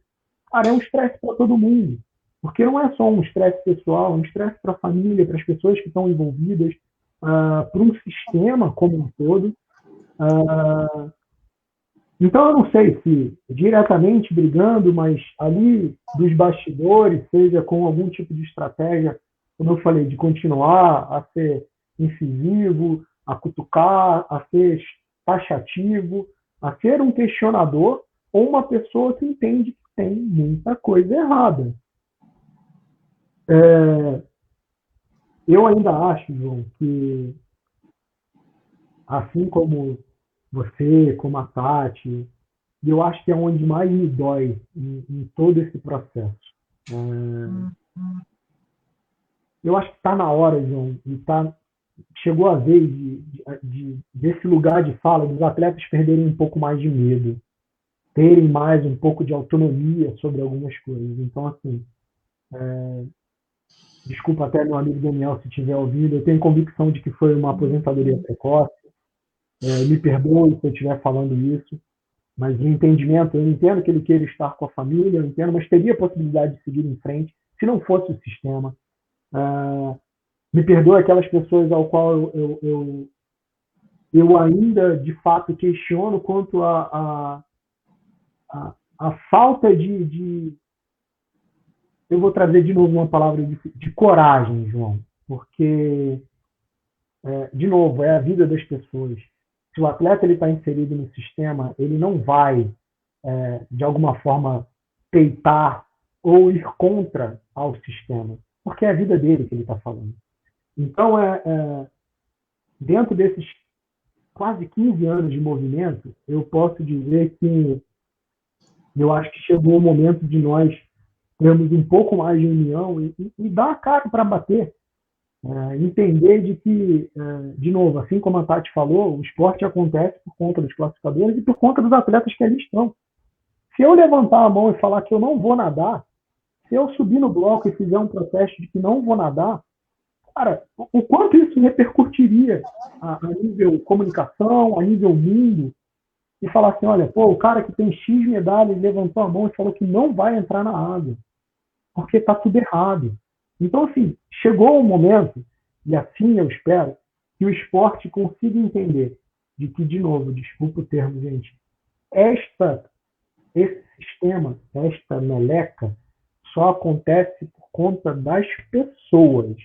cara, é um estresse para todo mundo. Porque não é só um estresse pessoal, é um estresse para a família, para as pessoas que estão envolvidas, para um sistema como um todo. Então, eu não sei se diretamente brigando, mas ali dos bastidores, seja com algum tipo de estratégia, como eu falei, de continuar a ser incisivo, a cutucar, a ser taxativo, a ser um questionador, ou uma pessoa que entende que tem muita coisa errada. Eu ainda acho, João, que assim como você, como a Tati, e eu acho que é onde mais me dói em todo esse processo. Eu acho que está na hora, João, e chegou a vez desse lugar de fala dos atletas perderem um pouco mais de medo, terem mais um pouco de autonomia sobre algumas coisas. Então, assim, desculpa até meu amigo Daniel se estiver ouvindo, eu tenho convicção de que foi uma aposentadoria precoce, me perdoe se eu estiver falando isso, mas o entendimento, eu entendo que ele queira estar com a família, eu entendo, mas teria a possibilidade de seguir em frente se não fosse o sistema. Me perdoe aquelas pessoas ao qual eu ainda, de fato, questiono quanto a falta de... Eu vou trazer de novo uma palavra de coragem, João, porque, de novo, é a vida das pessoas. Se o atleta está inserido no sistema, ele não vai, de alguma forma, peitar ou ir contra ao sistema, porque é a vida dele que ele está falando. Então, dentro desses quase 15 anos de movimento, eu posso dizer que eu acho que chegou o momento de nós termos um pouco mais de união e dar a cara para bater. Entender de que, de novo, assim como a Tati falou, o esporte acontece por conta dos classificadores e por conta dos atletas que ali estão. Se eu levantar a mão e falar que eu não vou nadar, se eu subir no bloco e fizer um protesto de que não vou nadar, cara, o quanto isso repercutiria a nível comunicação, a nível mundo, e falar assim, olha, pô, o cara que tem X medalhas levantou a mão e falou que não vai entrar na água, porque está tudo errado. Então, assim, chegou o momento, e assim eu espero, que o esporte consiga entender de que, de novo, desculpa o termo, gente, esse sistema, esta meleca, só acontece por conta das pessoas.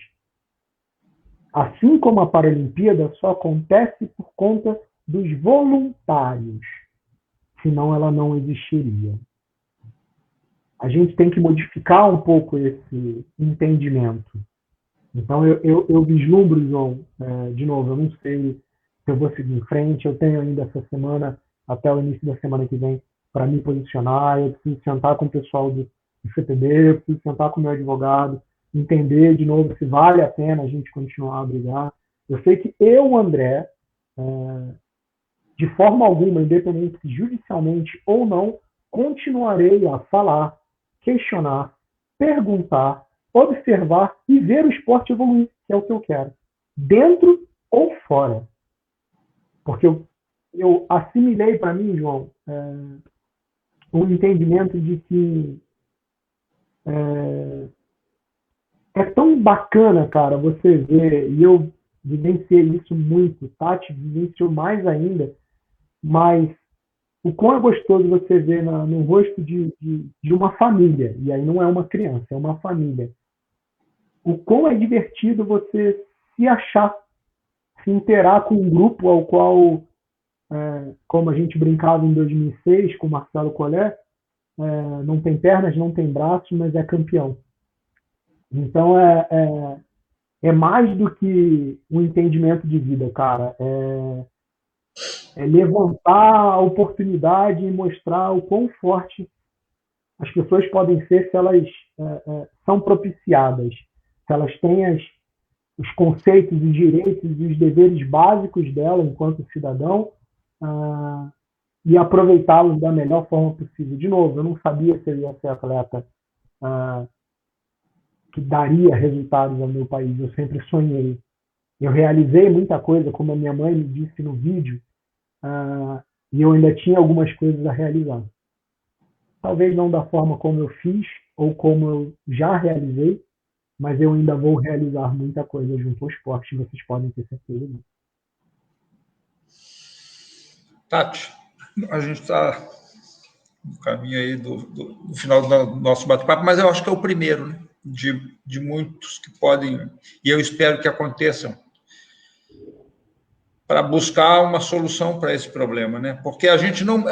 Assim como a Paralimpíada só acontece por conta dos voluntários, senão ela não existiria. A gente tem que modificar um pouco esse entendimento. Então, eu vislumbro, João, de novo, eu não sei se eu vou seguir em frente, eu tenho ainda essa semana, até o início da semana que vem, para me posicionar, eu preciso sentar com o pessoal do CPB, eu preciso sentar com o meu advogado, entender de novo se vale a pena a gente continuar a brigar. Eu sei que eu, André, de forma alguma, independente se judicialmente ou não, continuarei a falar, questionar, perguntar, observar e ver o esporte evoluir, que é o que eu quero, dentro ou fora. Porque eu assimilei para mim, João, um entendimento de que é tão bacana, cara, você ver, e eu vivenciei isso muito, Tati vivenciou mais ainda, mas o quão é gostoso você ver no rosto de uma família, e aí não é uma criança, é uma família, o quão é divertido você se achar, se interar com um grupo ao qual, como a gente brincava em 2006 com o Marcelo Collet, não tem pernas, não tem braços, mas é campeão. Então, é mais do que um entendimento de vida, cara. É levantar a oportunidade e mostrar o quão forte as pessoas podem ser se elas são propiciadas, se elas têm os conceitos, os direitos e os deveres básicos dela enquanto cidadão e aproveitá-los da melhor forma possível. De novo, eu não sabia se eu ia ser atleta que daria resultados ao meu país, eu sempre sonhei. Eu realizei muita coisa, como a minha mãe me disse no vídeo, e eu ainda tinha algumas coisas a realizar. Talvez não da forma como eu fiz, ou como eu já realizei, mas eu ainda vou realizar muita coisa junto ao esporte, vocês podem ter certeza disso. Tati, a gente está no caminho aí do final do nosso bate-papo, mas eu acho que é o primeiro, né? De muitos que podem, e eu espero que aconteçam, para buscar uma solução para esse problema, né? Porque a gente não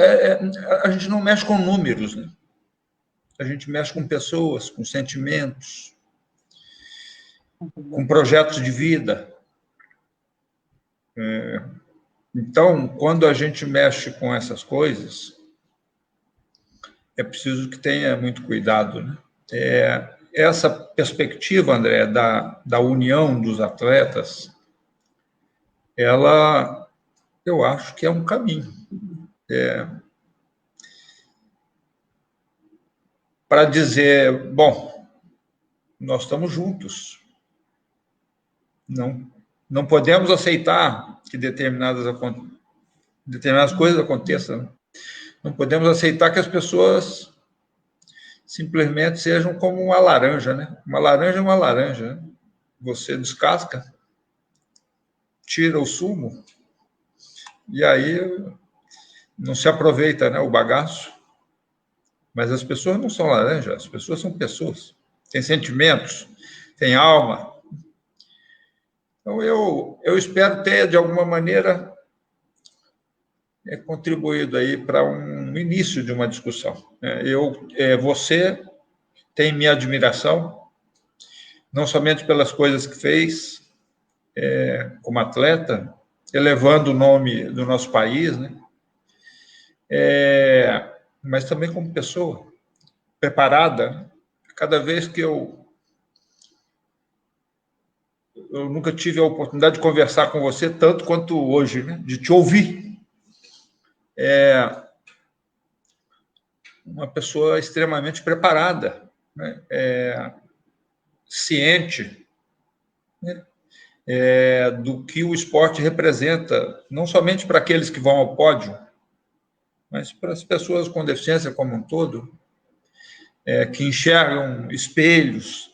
mexe com números, né? A gente mexe com pessoas, com sentimentos, com projetos de vida. Então, quando a gente mexe com essas coisas, é preciso que tenha muito cuidado, né? Essa perspectiva, André, da união dos atletas, eu acho que é um caminho. Para dizer, bom, nós estamos juntos. Não podemos aceitar que determinadas coisas aconteçam. Não podemos aceitar que as pessoas simplesmente sejam como uma laranja, né? Uma laranja é uma laranja, né? Você descasca, tira o sumo, e aí não se aproveita, né, o bagaço. Mas as pessoas não são laranjas, as pessoas são pessoas. Têm sentimentos, têm alma. Então, eu espero ter, de alguma maneira, contribuído aí para um início de uma discussão. Você tem minha admiração, não somente pelas coisas que fez como atleta, elevando o nome do nosso país, né? Mas também como pessoa, preparada. Cada vez que eu nunca tive a oportunidade de conversar com você tanto quanto hoje, né? De te ouvir. Uma pessoa extremamente preparada, né? Ciente, né? Do que o esporte representa, não somente para aqueles que vão ao pódio, mas para as pessoas com deficiência como um todo, que enxergam espelhos,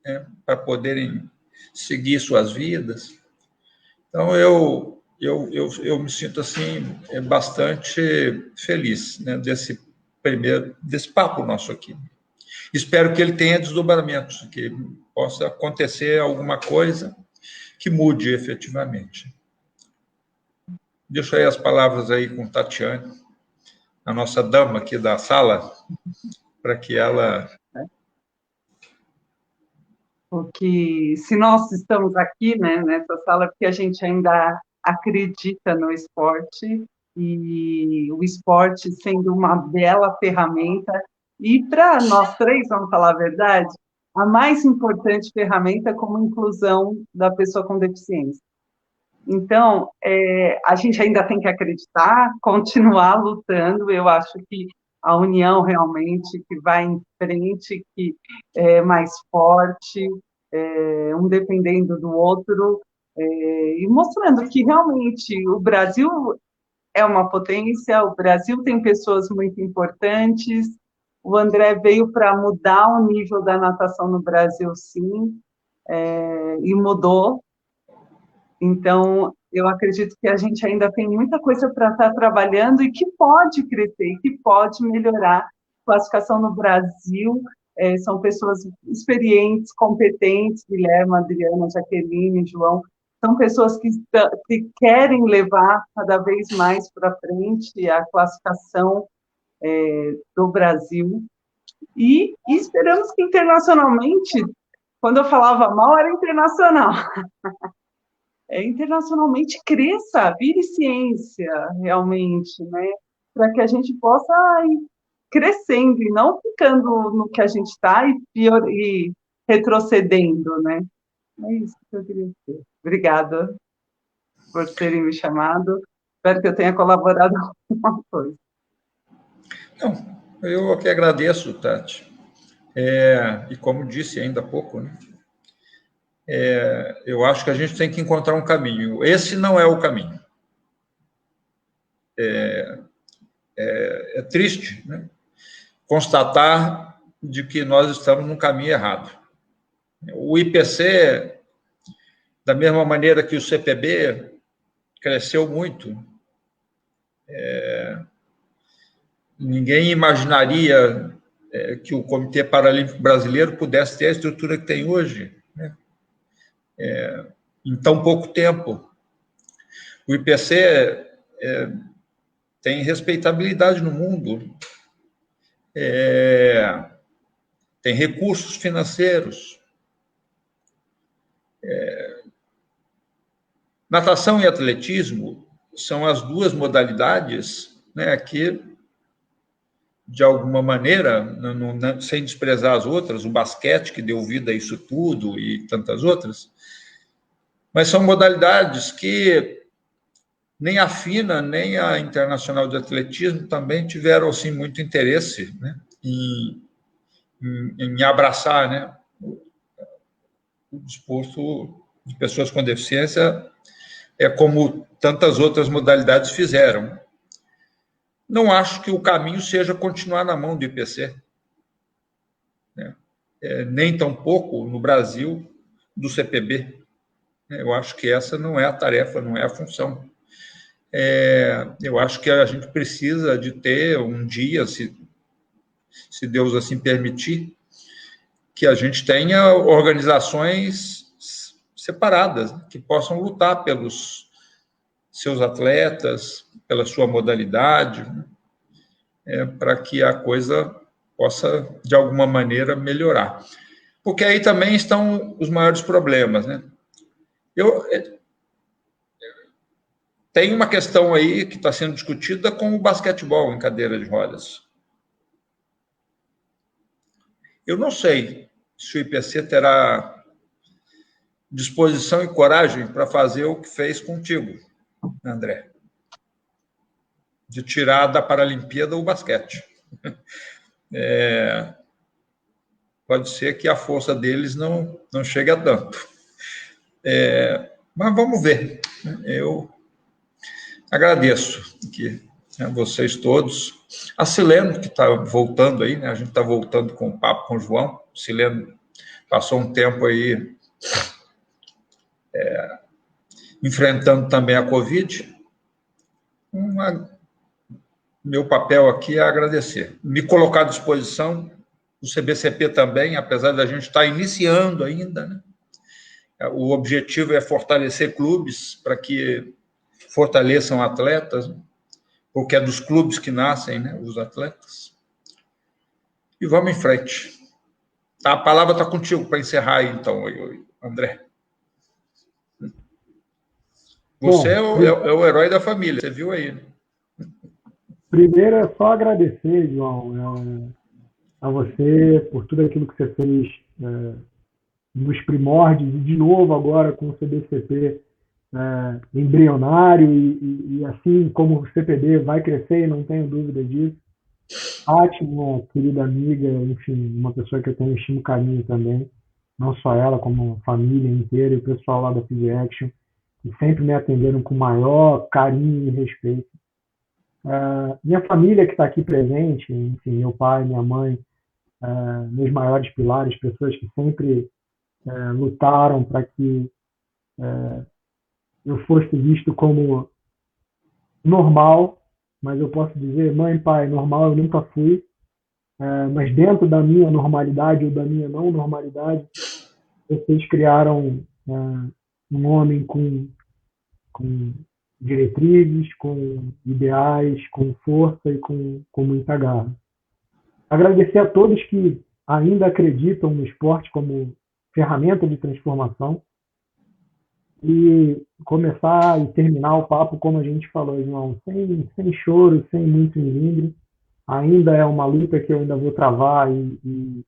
né, para poderem seguir suas vidas. Então, eu me sinto assim bastante feliz, né, desse papo nosso aqui. Espero que ele tenha desdobramentos, que possa acontecer alguma coisa que mude efetivamente. Deixo aí as palavras aí com Tatiane, a nossa dama aqui da sala, para que ela... Porque se nós estamos aqui, né, nessa sala, porque a gente ainda acredita no esporte, e o esporte sendo uma bela ferramenta, e para nós três, vamos falar a verdade, a mais importante ferramenta como inclusão da pessoa com deficiência. Então, a gente ainda tem que acreditar, continuar lutando. Eu acho que a união realmente que vai em frente, que é mais forte, um dependendo do outro, e mostrando que realmente o Brasil é uma potência, o Brasil tem pessoas muito importantes, o André veio para mudar o nível da natação no Brasil, sim, e mudou. Então, eu acredito que a gente ainda tem muita coisa para estar trabalhando e que pode crescer, que pode melhorar. Classificação no Brasil, são pessoas experientes, competentes, Guilherme, Adriana, Jaqueline, João, são pessoas que querem levar cada vez mais para frente a classificação do Brasil. E esperamos que internacionalmente, quando eu falava mal, era internacional. Internacionalmente cresça, vire ciência, realmente, né? Para que a gente possa ir crescendo e não ficando no que a gente está e retrocedendo, né? É isso que eu queria dizer. Obrigada por terem me chamado. Espero que eu tenha colaborado com alguma coisa. Não, eu que agradeço, Tati. E como disse ainda há pouco, né? Eu acho que a gente tem que encontrar um caminho. Esse não é o caminho. É triste, né, constatar de que nós estamos no caminho errado. O IPC, da mesma maneira que o CPB, cresceu muito. Ninguém imaginaria que o Comitê Paralímpico Brasileiro pudesse ter a estrutura que tem hoje, né? Em tão pouco tempo. O IPC tem respeitabilidade no mundo, tem recursos financeiros. Natação e atletismo são as duas modalidades, né, que, de alguma maneira, sem desprezar as outras, o basquete, que deu vida a isso tudo, e tantas outras, mas são modalidades que nem a FINA, nem a Internacional de Atletismo também tiveram, assim, muito interesse, né, em abraçar, né, o desporto de pessoas com deficiência, como tantas outras modalidades fizeram. Não acho que o caminho seja continuar na mão do IPC, né? Nem tampouco, no Brasil, do CPB. Eu acho que essa não é a tarefa, não é a função. Eu acho que a gente precisa de ter um dia, se Deus assim permitir, que a gente tenha organizações separadas, né, que possam lutar pelos seus atletas, pela sua modalidade, né, para que a coisa possa, de alguma maneira, melhorar. Porque aí também estão os maiores problemas, né? Tem uma questão aí que está sendo discutida com o basquetebol em cadeira de rodas. Eu não sei se o IPC terá disposição e coragem para fazer o que fez contigo, André, de tirar da Paralimpíada o basquete. Pode ser que a força deles não chegue a tanto. Mas vamos ver. Eu agradeço a vocês todos. A Silene, que está voltando aí, né? A gente está voltando com o papo com o João. A Silene passou um tempo aí enfrentando também a Covid. Meu papel aqui é agradecer. Me colocar à disposição, o CBCP também, apesar da gente estar iniciando ainda, né? O objetivo é fortalecer clubes para que fortaleçam atletas, porque é dos clubes que nascem, né, os atletas. E vamos em frente. A palavra está contigo para encerrar aí, então, André. Você é o herói da família, você viu aí, né? Primeiro é só agradecer, João, a você por tudo aquilo que você fez nos primórdios, e de novo agora com o CBCP embrionário, e assim como o CPB vai crescer, não tenho dúvida disso. Tati, minha querida amiga, enfim, uma pessoa que eu tenho estimo carinho também, não só ela, como a família inteira, e o pessoal lá da Physio Action, que sempre me atenderam com maior carinho e respeito. Minha família que está aqui presente, enfim, meu pai, minha mãe, meus maiores pilares, pessoas que sempre lutaram para que eu fosse visto como normal, mas eu posso dizer, mãe, pai, normal eu nunca fui, mas dentro da minha normalidade ou da minha não normalidade, vocês criaram um homem com diretrizes, com ideais, com força e com muita garra. Agradecer a todos que ainda acreditam no esporte como ferramenta de transformação e começar e terminar o papo como a gente falou, João, sem choro, sem muito milindre. Ainda é uma luta que eu ainda vou travar e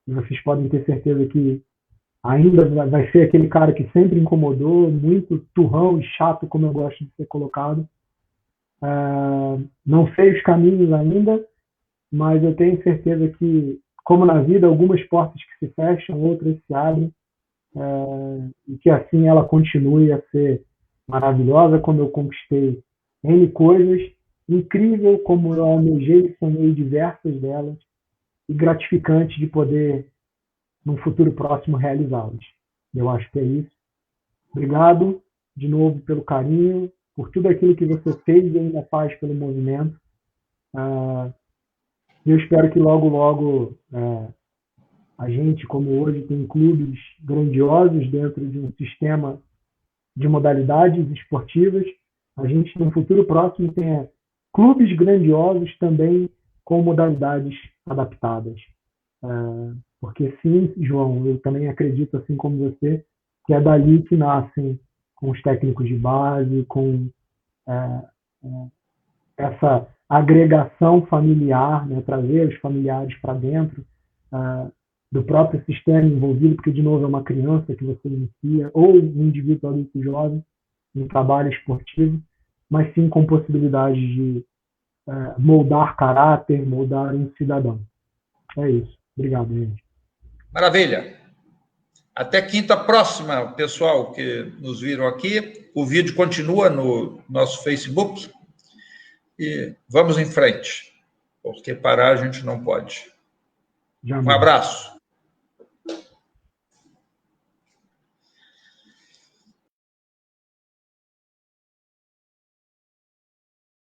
vocês podem ter certeza que ainda vai ser aquele cara que sempre incomodou, muito turrão e chato, como eu gosto de ser colocado, Não sei os caminhos ainda, mas eu tenho certeza que, como na vida, algumas portas que se fecham, outras se abrem, e que assim ela continue a ser maravilhosa, como eu conquistei N coisas, incrível como eu almejei e sonhei diversas delas, e gratificante de poder, num futuro próximo, realizá-las. Eu acho que é isso. Obrigado de novo pelo carinho, por tudo aquilo que você fez e ainda faz pelo movimento. Eu espero que logo, logo, a gente, como hoje, tem clubes grandiosos dentro de um sistema de modalidades esportivas. A gente, no futuro próximo, tenha clubes grandiosos também com modalidades adaptadas. Porque sim, João, eu também acredito, assim como você, que é dali que nascem com os técnicos de base, com essa agregação familiar, né, trazer os familiares para dentro do próprio sistema envolvido, porque, de novo, é uma criança que você inicia, ou um indivíduo adulto jovem, em trabalho esportivo, mas sim com possibilidade de moldar caráter, moldar um cidadão. É isso. Obrigado, gente. Maravilha. Até quinta próxima, pessoal que nos viram aqui. O vídeo continua no nosso Facebook. E vamos em frente, porque parar a gente não pode. Um abraço.